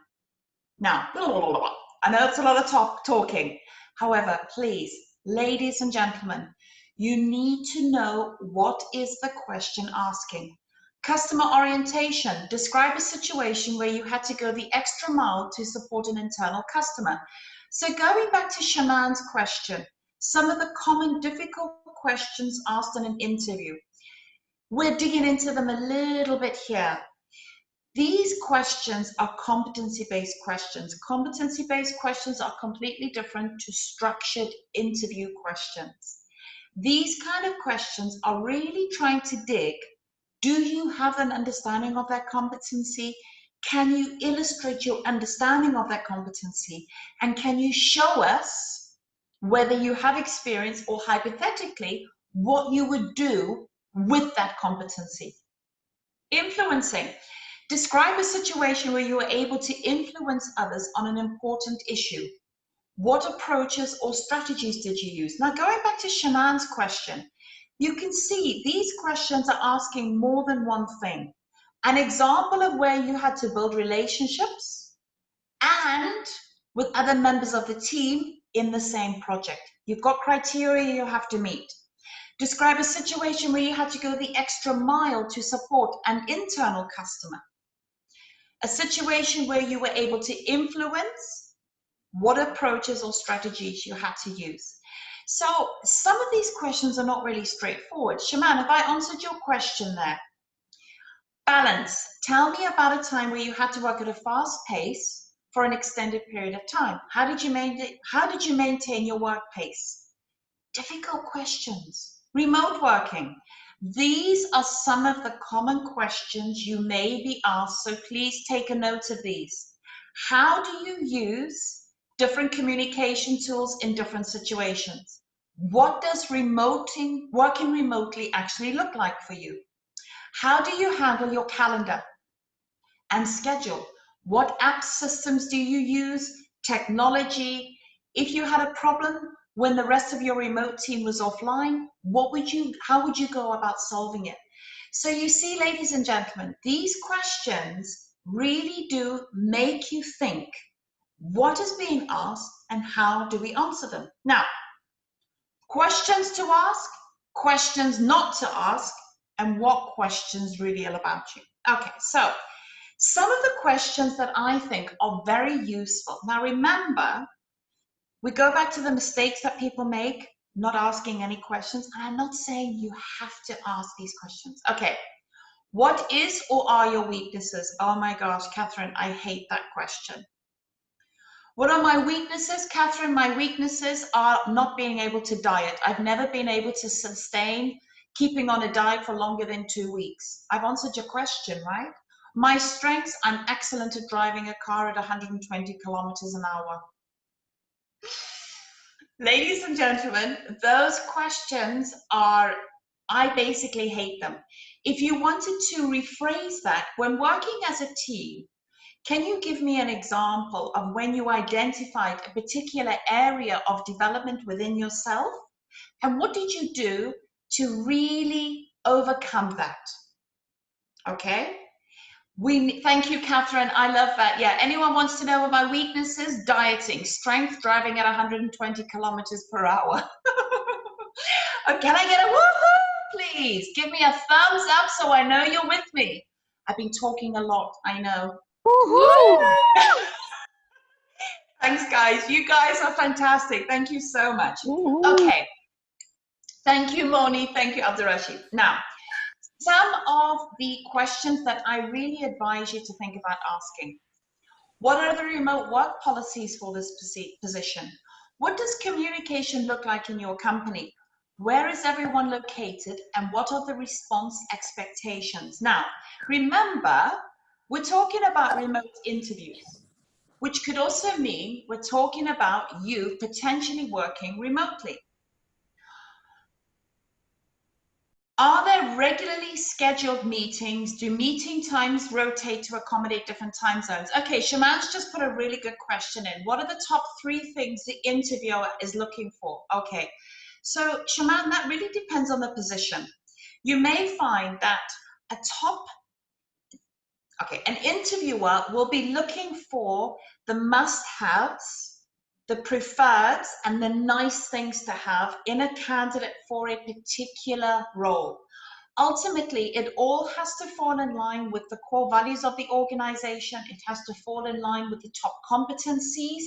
Now, I know it's a lot of talking. However, please, ladies and gentlemen, you need to know what is the question asking. Customer orientation. Describe a situation where you had to go the extra mile to support an internal customer. So going back to Shaman's question, some of the common difficult questions asked in an interview. We're digging into them a little bit here. These questions are competency-based questions. Competency-based questions are completely different to structured interview questions. These kind of questions are really trying to dig. Do you have an understanding of that competency? Can you illustrate your understanding of that competency? And can you show us whether you have experience or hypothetically what you would do with that competency? Influencing. Describe a situation where you were able to influence others on an important issue. What approaches or strategies did you use? Now, going back to Shaman's question, you can see these questions are asking more than one thing. An example of where you had to build relationships and with other members of the team in the same project. You've got criteria you have to meet. Describe a situation where you had to go the extra mile to support an internal customer. A situation where you were able to influence, what approaches or strategies you had to use. So some of these questions are not really straightforward. Shaman, have I answered your question there? Balance. Tell me about a time where you had to work at a fast pace for an extended period of time. How did you maintain your work pace? Difficult questions. Remote working. These are some of the common questions you may be asked, so please take a note of these. How do you use different communication tools in different situations? What does working remotely actually look like for you? How do you handle your calendar and schedule? What app systems do you use? Technology? If you had a problem when the rest of your remote team was offline, how would you go about solving it? So you see, ladies and gentlemen, these questions really do make you think what is being asked and how do we answer them. Now, questions to ask, questions not to ask, and what questions reveal about you. Okay, so some of the questions that I think are very useful. Now remember, we go back to the mistakes that people make, not asking any questions. And I'm not saying you have to ask these questions. Okay, what is or are your weaknesses? Oh my gosh, Catherine, I hate that question. What are my weaknesses? Catherine, my weaknesses are not being able to diet. I've never been able to sustain keeping on a diet for longer than 2 weeks. I've answered your question, right? My strengths, I'm excellent at driving a car at 120 kilometers an hour. Ladies and gentlemen, those questions I basically hate them. If you wanted to rephrase that, when working as a team, can you give me an example of when you identified a particular area of development within yourself? And what did you do to really overcome that? Okay? Thank you, Catherine. I love that. Yeah. Anyone wants to know what my weakness is? Dieting, strength, driving at 120 kilometers per hour. Oh, can I get a woohoo, please? Give me a thumbs up so I know you're with me. I've been talking a lot, I know. Woohoo! Thanks, guys. You guys are fantastic. Thank you so much. Woohoo! Okay. Thank you, Moni. Thank you, Abdurrashid. Now, some of the questions that I really advise you to think about asking. What are the remote work policies for this position? What does communication look like in your company? Where is everyone located? And what are the response expectations? Now, remember, we're talking about remote interviews, which could also mean we're talking about you potentially working remotely. Are there regularly scheduled meetings? Do meeting times rotate to accommodate different time zones? Okay, Shaman's just put a really good question in. What are the top 3 things the interviewer is looking for? Okay, so Shaman, that really depends on the position. You may find that an interviewer will be looking for the must-haves, the preferreds, and the nice things to have in a candidate for a particular role. Ultimately, it all has to fall in line with the core values of the organization. It has to fall in line with the top competencies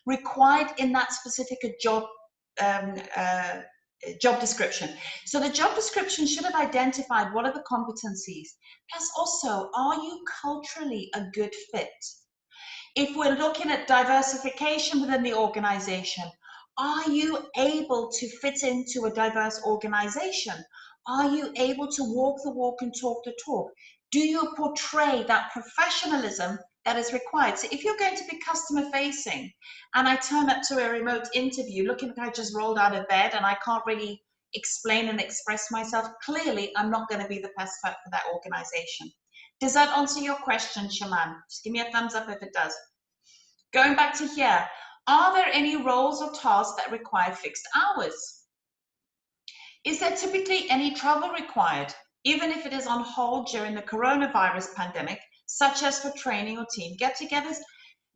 required in that specific job description. So the job description should have identified what are the competencies. Plus also, are you culturally a good fit? If we're looking at diversification within the organization, are you able to fit into a diverse organization? Are you able to walk the walk and talk the talk? Do you portray that professionalism that is required? So if you're going to be customer facing and I turn up to a remote interview looking like I just rolled out of bed and I can't really explain and express myself, clearly I'm not going to be the best fit for that organization. Does that answer your question, Shaman? Just give me a thumbs up if it does. Going back to here, are there any roles or tasks that require fixed hours? Is there typically any travel required, even if it is on hold during the coronavirus pandemic, such as for training or team get-togethers?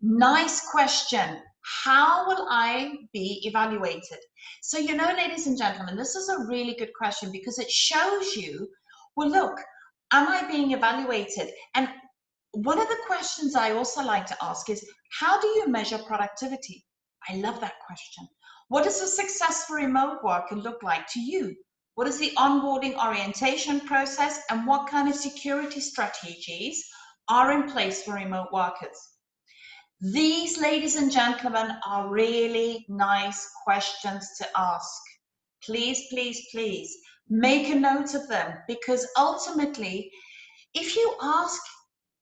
Nice question. How will I be evaluated? So, you know, ladies and gentlemen, this is a really good question because it shows you, well, look, am I being evaluated? And one of the questions I also like to ask is, how do you measure productivity? I love that question. What does a successful remote worker look like to you? What is the onboarding orientation process and what kind of security strategies are in place for remote workers? These, ladies and gentlemen, are really nice questions to ask. Please, please, please make a note of them because ultimately, if you ask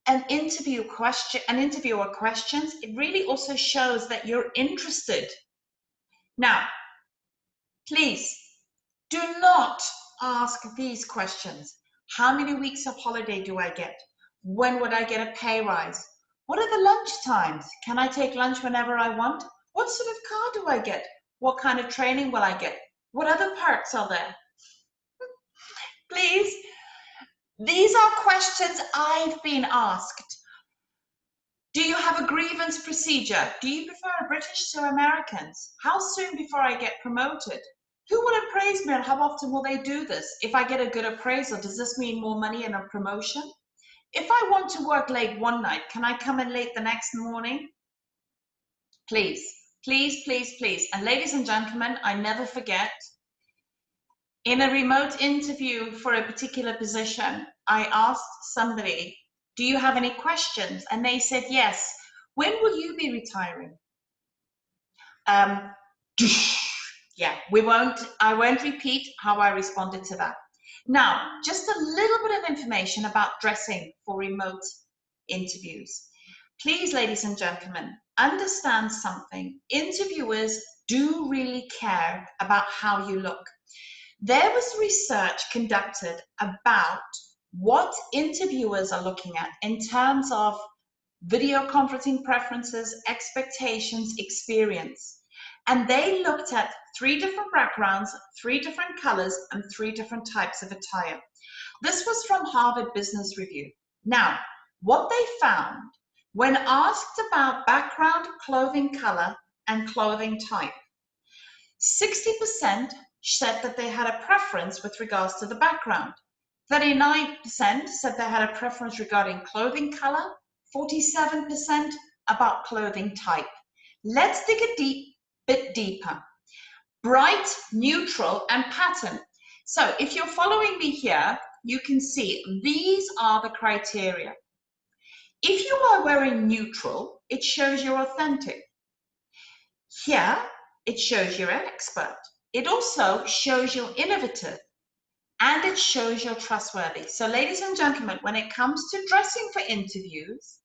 an interviewer questions, it really also shows that you're interested. Now, please do not ask these questions. How many weeks of holiday do I get? When would I get a pay rise? What are the lunch times? Can I take lunch whenever I want? What sort of car do I get? What kind of training will I get? What other perks are there? Please, these are questions I've been asked. Do you have a grievance procedure? Do you prefer British to Americans? How soon before I get promoted? Who will appraise me and how often will they do this? If I get a good appraisal, does this mean more money and a promotion? If I want to work late one night, can I come in late the next morning? Please, please, please, please. And ladies and gentlemen, I never forget, in a remote interview for a particular position, I asked somebody, do you have any questions? And they said, yes. When will you be retiring? Yeah, I won't repeat how I responded to that. Now, just a little bit of information about dressing for remote interviews. Please, ladies and gentlemen, understand something. Interviewers do really care about how you look. There was research conducted about what interviewers are looking at in terms of video conferencing preferences, expectations, experience. And they looked at 3 different backgrounds, 3 different colors, and 3 different types of attire. This was from Harvard Business Review. Now, what they found when asked about background, clothing color, and clothing type, 60% said that they had a preference with regards to the background. 39% said they had a preference regarding clothing color, 47% about clothing type. Let's dig a bit deeper. Bright, neutral, and pattern. So if you're following me here, you can see these are the criteria. If you are wearing neutral, it shows you're authentic. Here, it shows you're an expert. It also shows you're innovative. And it shows you're trustworthy. So ladies and gentlemen, when it comes to dressing for interviews,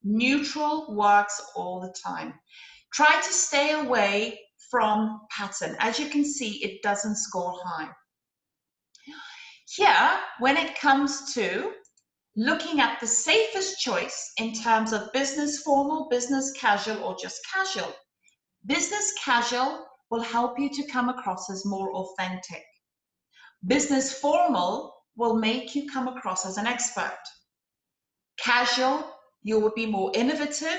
neutral works all the time. Try to stay away from pattern. As you can see, it doesn't score high. Here, when it comes to looking at the safest choice in terms of business formal, business casual, or just casual, business casual will help you to come across as more authentic. Business formal will make you come across as an expert. Casual, you will be more innovative,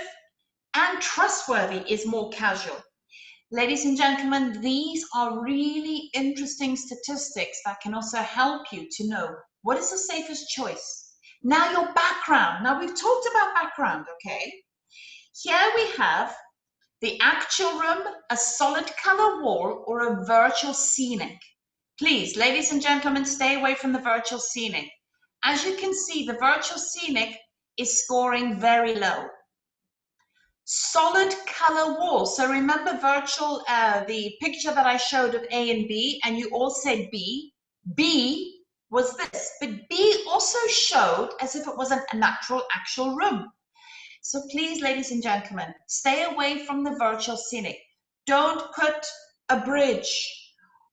and trustworthy is more casual. Ladies and gentlemen, these are really interesting statistics that can also help you to know what is the safest choice. Now your background. Now we've talked about background, okay? Here we have the actual room, a solid color wall, or a virtual scenic. Please, ladies and gentlemen, stay away from the virtual scenic. As you can see, the virtual scenic is scoring very low. Solid color wall. So remember virtual, the picture that I showed of A and B, and you all said B. B was this, but B also showed as if it was a natural, actual room. So please, ladies and gentlemen, stay away from the virtual scenic. Don't put a bridge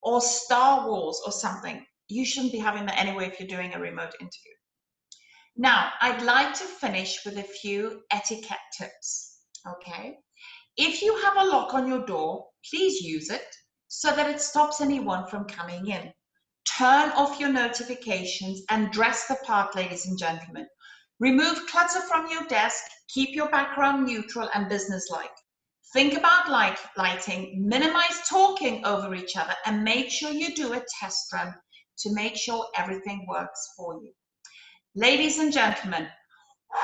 or Star Wars or something. You shouldn't be having that anyway if you're doing a remote interview. Now, I'd like to finish with a few etiquette tips, okay? If you have a lock on your door, please use it so that it stops anyone from coming in. Turn off your notifications and dress the part, ladies and gentlemen. Remove clutter from your desk, keep your background neutral and businesslike. Think about lighting, minimize talking over each other, and make sure you do a test run to make sure everything works for you. Ladies and gentlemen,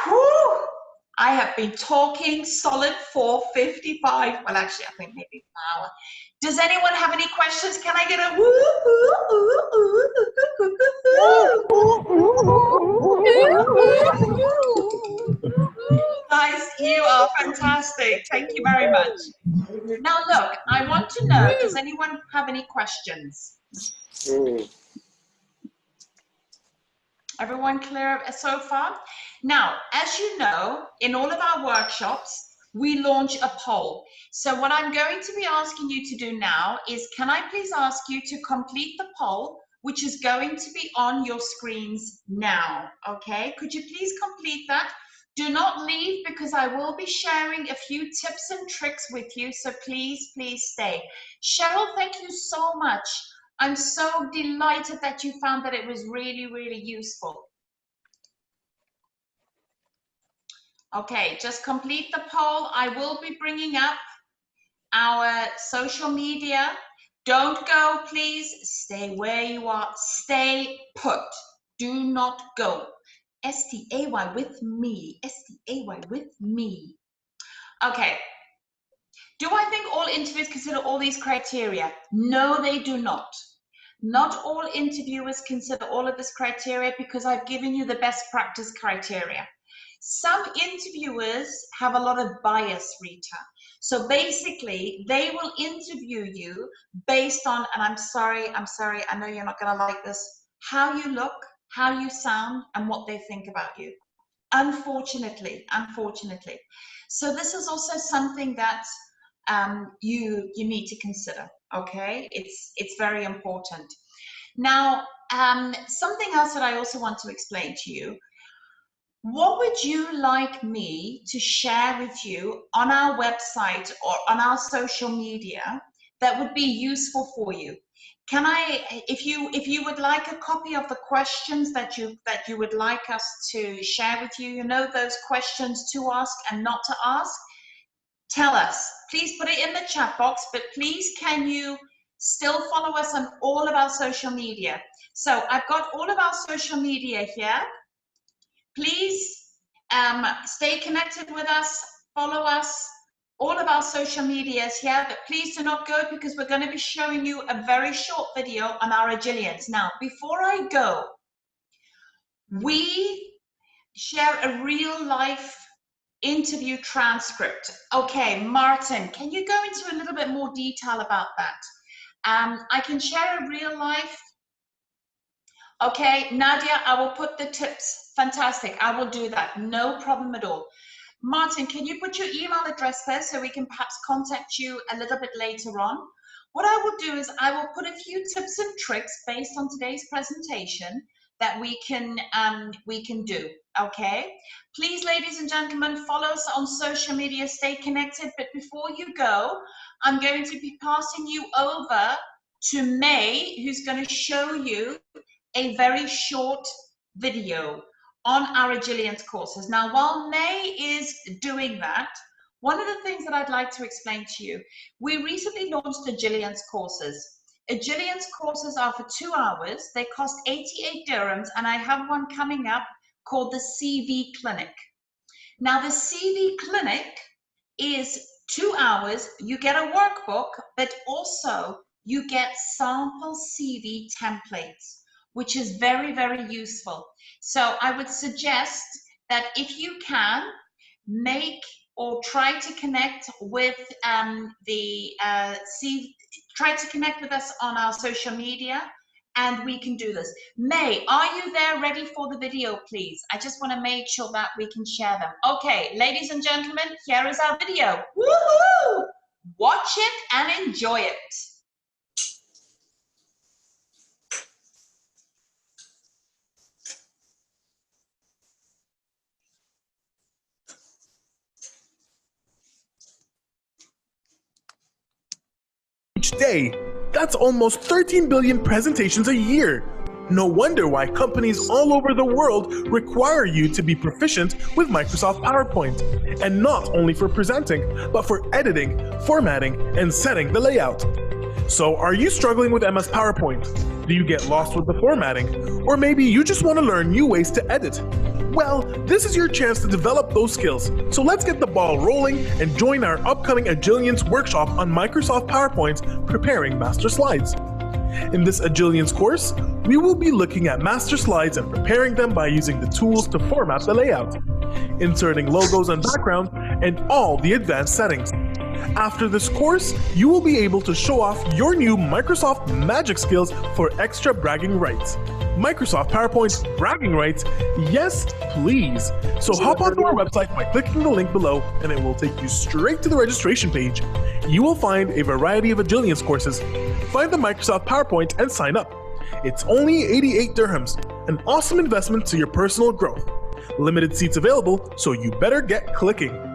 whew, I have been talking solid for 55, well actually I think maybe an hour. Does anyone have any questions? Can I get a woo, Guys, you are fantastic. Thank you very much. Now look, I want to know, does anyone have any questions? Everyone clear so far? Now, as you know, in all of our workshops, we launch a poll. So what I'm going to be asking you to do now is, can I please ask you to complete the poll, which is going to be on your screens now, okay? Could you please complete that? Do not leave because I will be sharing a few tips and tricks with you, so please, please stay. Cheryl, thank you so much. I'm so delighted that you found that it was really, really useful. Okay, just complete the poll. I will be bringing up our social media. Don't go, please. Stay where you are. Stay put. Do not go. S-T-A-Y with me. S-T-A-Y with me. Okay. Do I think all interviewers consider all these criteria? No, they do not. Not all interviewers consider all of this criteria because I've given you the best practice criteria. Some interviewers have a lot of bias, Rita. So basically, they will interview you based on, and I'm sorry, I know you're not going to like this, how you look, how you sound, and what they think about you. Unfortunately. So this is also something that you need to consider, okay? It's very important. Now, something else that I also want to explain to you. What would you like me to share with you on our website or on our social media that would be useful for you? Can I, if you would like a copy of the questions that you would like us to share with you, you know, those questions to ask and not to ask, tell us. Please put it in the chat box, but please can you still follow us on all of our social media? So I've got all of our social media here. Please stay connected with us, follow us, all of our social medias here, but please do not go because we're going to be showing you a very short video on our Agilians. Now, before I go, we share a real life interview transcript. Okay, Martin, can you go into a little bit more detail about that? I can share a real life. Okay, Nadia, I will put the tips. Fantastic, I will do that. No problem at all. Martin, can you put your email address there so we can perhaps contact you a little bit later on? What I will do is I will put a few tips and tricks based on today's presentation that we can do, okay? Please, ladies and gentlemen, follow us on social media, stay connected, but before you go, I'm going to be passing you over to May, who's going to show you a very short video on our Agilians courses. Now, while May is doing that, one of the things that I'd like to explain to you, we recently launched Agilians courses. Agilians courses are for 2 hours. They cost 88 dirhams, and I have one coming up called the CV Clinic. Now, the CV Clinic is 2 hours. You get a workbook, but also you get sample CV templates, which is very, very useful. So I would suggest that if you can, make or try to connect with try to connect with us on our social media, and we can do this. May, are you there ready for the video, please? I just want to make sure that we can share them. Okay, ladies and gentlemen, here is our video. Woohoo! Watch it and enjoy it. Each day. That's almost 13 billion presentations a year. No wonder why companies all over the world require you to be proficient with Microsoft PowerPoint. And not only for presenting, but for editing, formatting, and setting the layout. So are you struggling with MS PowerPoint? Do you get lost with the formatting? Or maybe you just want to learn new ways to edit? Well, this is your chance to develop those skills. So let's get the ball rolling and join our upcoming Agilians workshop on Microsoft PowerPoint Preparing Master Slides. In this Agilians course, we will be looking at master slides and preparing them by using the tools to format the layout, inserting logos and background, and all the advanced settings. After this course, you will be able to show off your new Microsoft Magic skills for extra bragging rights. Microsoft PowerPoint bragging rights? Yes, please. So hop onto our website by clicking the link below and it will take you straight to the registration page. You will find a variety of Agilians courses. Find the Microsoft PowerPoint and sign up. It's only 88 dirhams, an awesome investment to your personal growth. Limited seats available, so you better get clicking.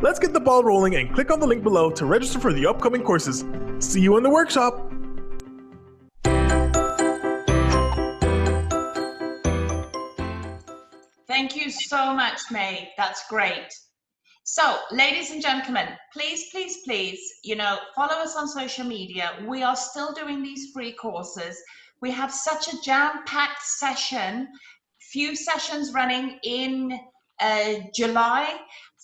Let's get the ball rolling and click on the link below to register for the upcoming courses. See you in the workshop! Thank you so much, May. That's great. So, ladies and gentlemen, please, please, please, follow us on social media. We are still doing these free courses. We have such a jam-packed session, few sessions running in July.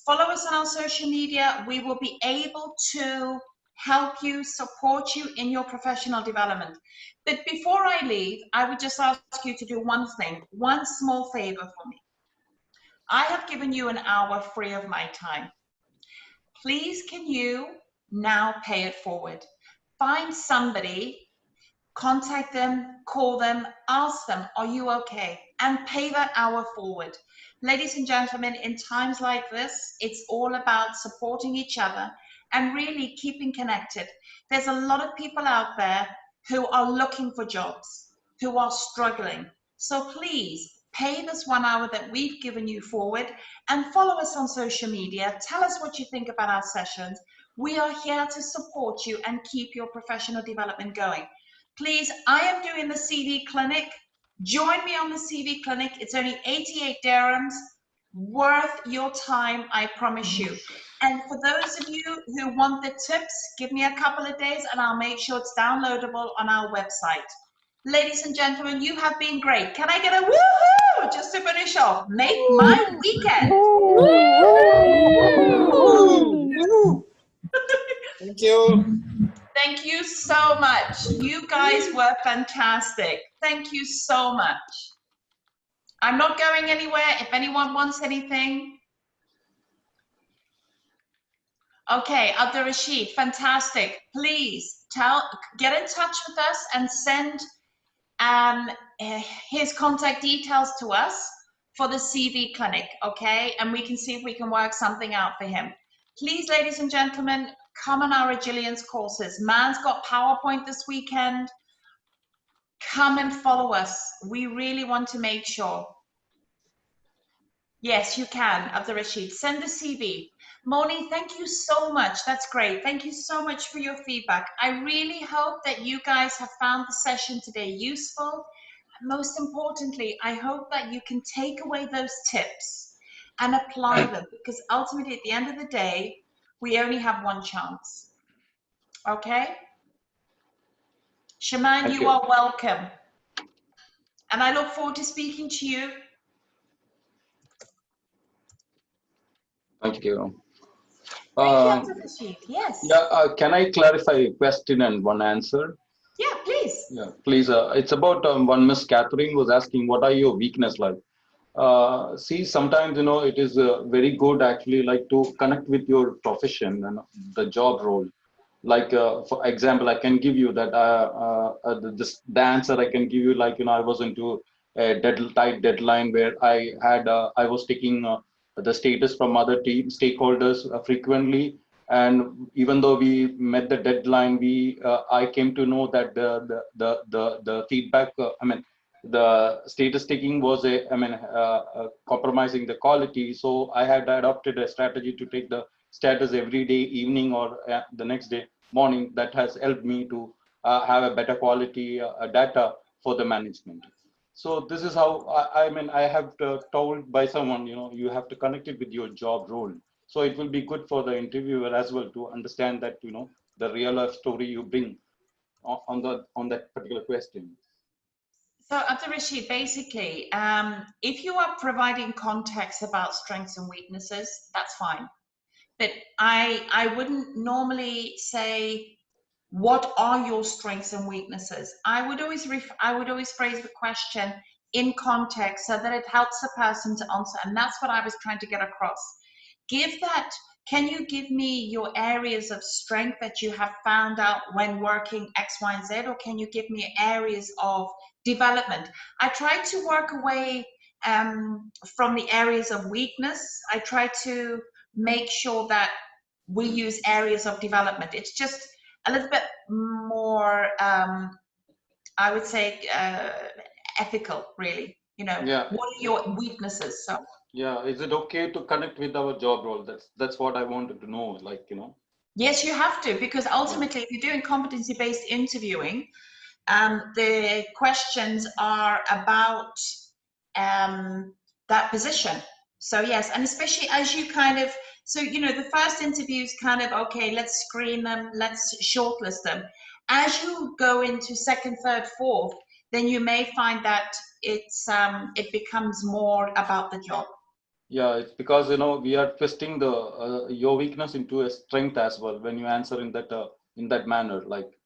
Follow us on our social media. We will be able to help you, support you in your professional development. But before I leave, I would just ask you to do one thing, one small favor for me. I have given you an hour free of my time. Please, can you now pay it forward? Find somebody, contact them, call them, ask them, are you okay? And pay that hour forward. Ladies and gentlemen, in times like this, it's all about supporting each other and really keeping connected. There's a lot of people out there who are looking for jobs, who are struggling. So please, pay this 1 hour that we've given you forward and follow us on social media. Tell us what you think about our sessions. We are here to support you and keep your professional development going. Please, I am doing the CV clinic. Join me on the CV clinic. It's only 88 dirhams. Worth your time, I promise you. And for those of you who want the tips, give me a couple of days and I'll make sure it's downloadable on our website. Ladies and gentlemen, you have been great. Can I get a woohoo just to finish off? Make my weekend. Thank you. Thank you so much. You guys were fantastic. Thank you so much. I'm not going anywhere. If anyone wants anything. Okay, Abdul Rashid, fantastic. Please get in touch with us and send his contact details to us for the CV clinic, okay? And we can see if we can work something out for him. Please, ladies and gentlemen, come on our resilience courses. Man's got PowerPoint this weekend. Come and follow us. We really want to make sure. Yes, you can, Abdul Rashid. Send the CV. Moni, thank you so much. That's great. Thank you so much for your feedback. I really hope that you guys have found the session today useful. Most importantly, I hope that you can take away those tips and apply them, because ultimately at the end of the day, we only have one chance. Okay? Shaman, you are welcome. And I look forward to speaking to you. Thank you. Thank you, Abdul Rashid. Yes. Yeah, can I clarify a question and one answer? Yeah, please. Yeah, please. It's about one Miss Catherine was asking, what are your weakness like? See, sometimes, you know, it is very good actually like to connect with your profession and the job role. Like, for example, I can give you that the answer I can give you, like, you know, I was into a tight deadline where I had, I was taking the status from other team stakeholders frequently. And even though we met the deadline, I came to know that the feedback, the status taking was compromising the quality. So I had adopted a strategy to take the status every day, evening or the next day morning. That has helped me to have a better quality data for the management. So this is how I have told by someone, you know, you have to connect it with your job role. So it will be good for the interviewer as well to understand that, you know, the real life story you bring on that particular question. So Abdul Rashid, basically, if you are providing context about strengths and weaknesses, that's fine. But I wouldn't normally say, what are your strengths and weaknesses? I would always phrase the question in context so that it helps the person to answer. And that's what I was trying to get across. Can you give me your areas of strength that you have found out when working X, Y, and Z? Or can you give me areas of development? I try to work away from the areas of weakness. I try to make sure that we use areas of development. It's just a little bit more, I would say, ethical, really. You know, yeah. What are your weaknesses? So. Yeah, is it okay to connect with our job role? That's what I wanted to know, like, you know. Yes, you have to, because ultimately, if you're doing competency-based interviewing, the questions are about that position. So yes, and especially as you so you know, the first interview is okay, let's screen them, let's shortlist them. As you go into second, third, fourth, then you may find that it becomes more about the job. Yeah, it's because, you know, we are twisting the your weakness into a strength as well when you answer in that manner, like.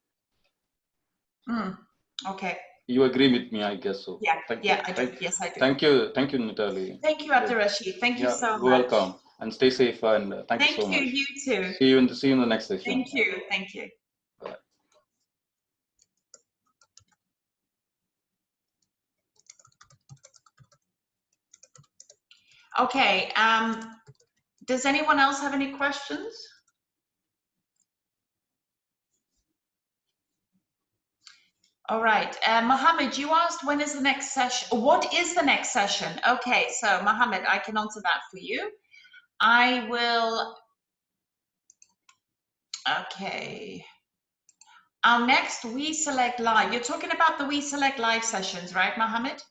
Okay. You agree with me, I guess so. Yeah. Thank yeah, you. I do. Yes, I do. Thank you, Thank Natalie. you, Abdul Rashid. Thank you so much. Welcome, and stay safe, and thank you so much. Thank you. You too. See you in the next session. Thank you. Thank you. Bye. Okay. Does anyone else have any questions? All right. Mohammed, you asked when is the next session? What is the next session? Okay, so Mohammed, I can answer that for you. I will. Okay. Our next We Select Live, you're talking about the We Select Live sessions, right, Mohammed?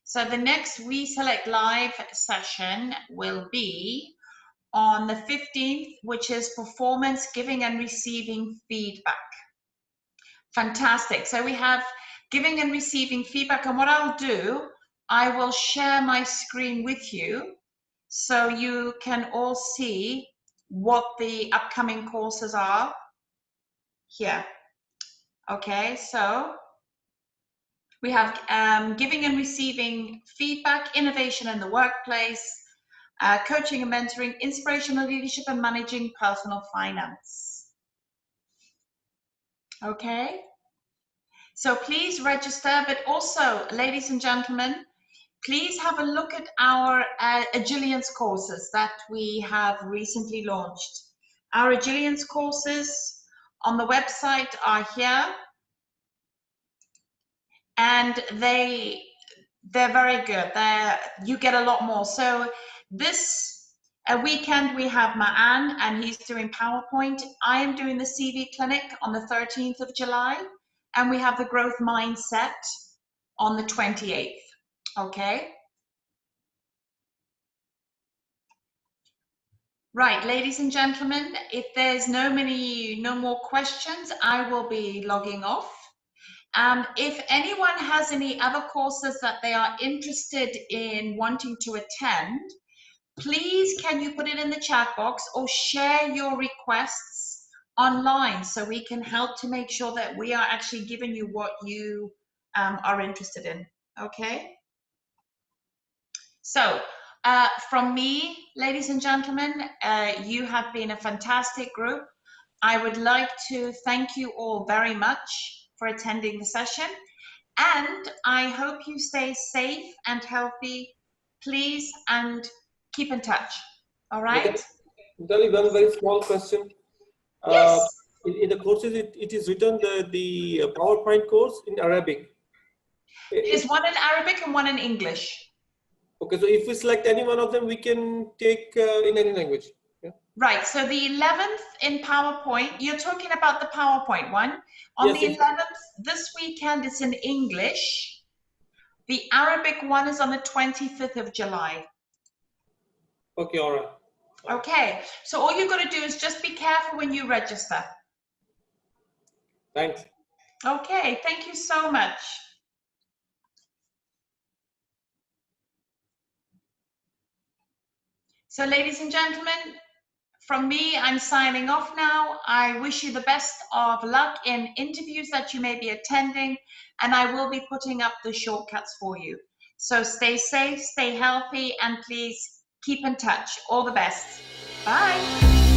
So the next We Select Live session will be on the 15th, which is performance giving and receiving feedback. Fantastic. So we have giving and receiving feedback, and what I'll do, I will share my screen with you so you can all see what the upcoming courses are here. Okay, so we have giving and receiving feedback, innovation in the workplace, coaching and mentoring, inspirational leadership, and managing personal finance. Okay, so please register, but also, ladies and gentlemen, please have a look at our Agilience courses that we have recently launched. Our Agilience courses on the website are here, and they're very good. You get a lot more. So this weekend we have Ma'an, and he's doing PowerPoint. I am doing the CV clinic on the 13th of July, and we have the growth mindset on the 28th. Okay. Right, ladies and gentlemen, if there's no more questions, I will be logging off. If anyone has any other courses that they are interested in wanting to attend, please can you put it in the chat box or share your requests online so we can help to make sure that we are actually giving you what you are interested in, okay? So, from me, ladies and gentlemen, you have been a fantastic group. I would like to thank you all very much for attending the session, and I hope you stay safe and healthy, please, and keep in touch. All right? Only one very small question. Yes. In the courses, it is written the PowerPoint course in Arabic. There's one in Arabic and one in English. Okay, so if we select any one of them, we can take in any language. Yeah? Right, so the 11th in PowerPoint, you're talking about the PowerPoint one. On Yes, the yes. 11th, this weekend, it's in English. The Arabic one is on the 25th of July. Okay, all right. Okay, so all you've got to do is just be careful when you register. Thanks. Okay, thank you so much. So ladies and gentlemen, from me, I'm signing off now. I wish you the best of luck in interviews that you may be attending, and I will be putting up the shortcuts for you. So stay safe, stay healthy, and please keep in touch. All the best. Bye.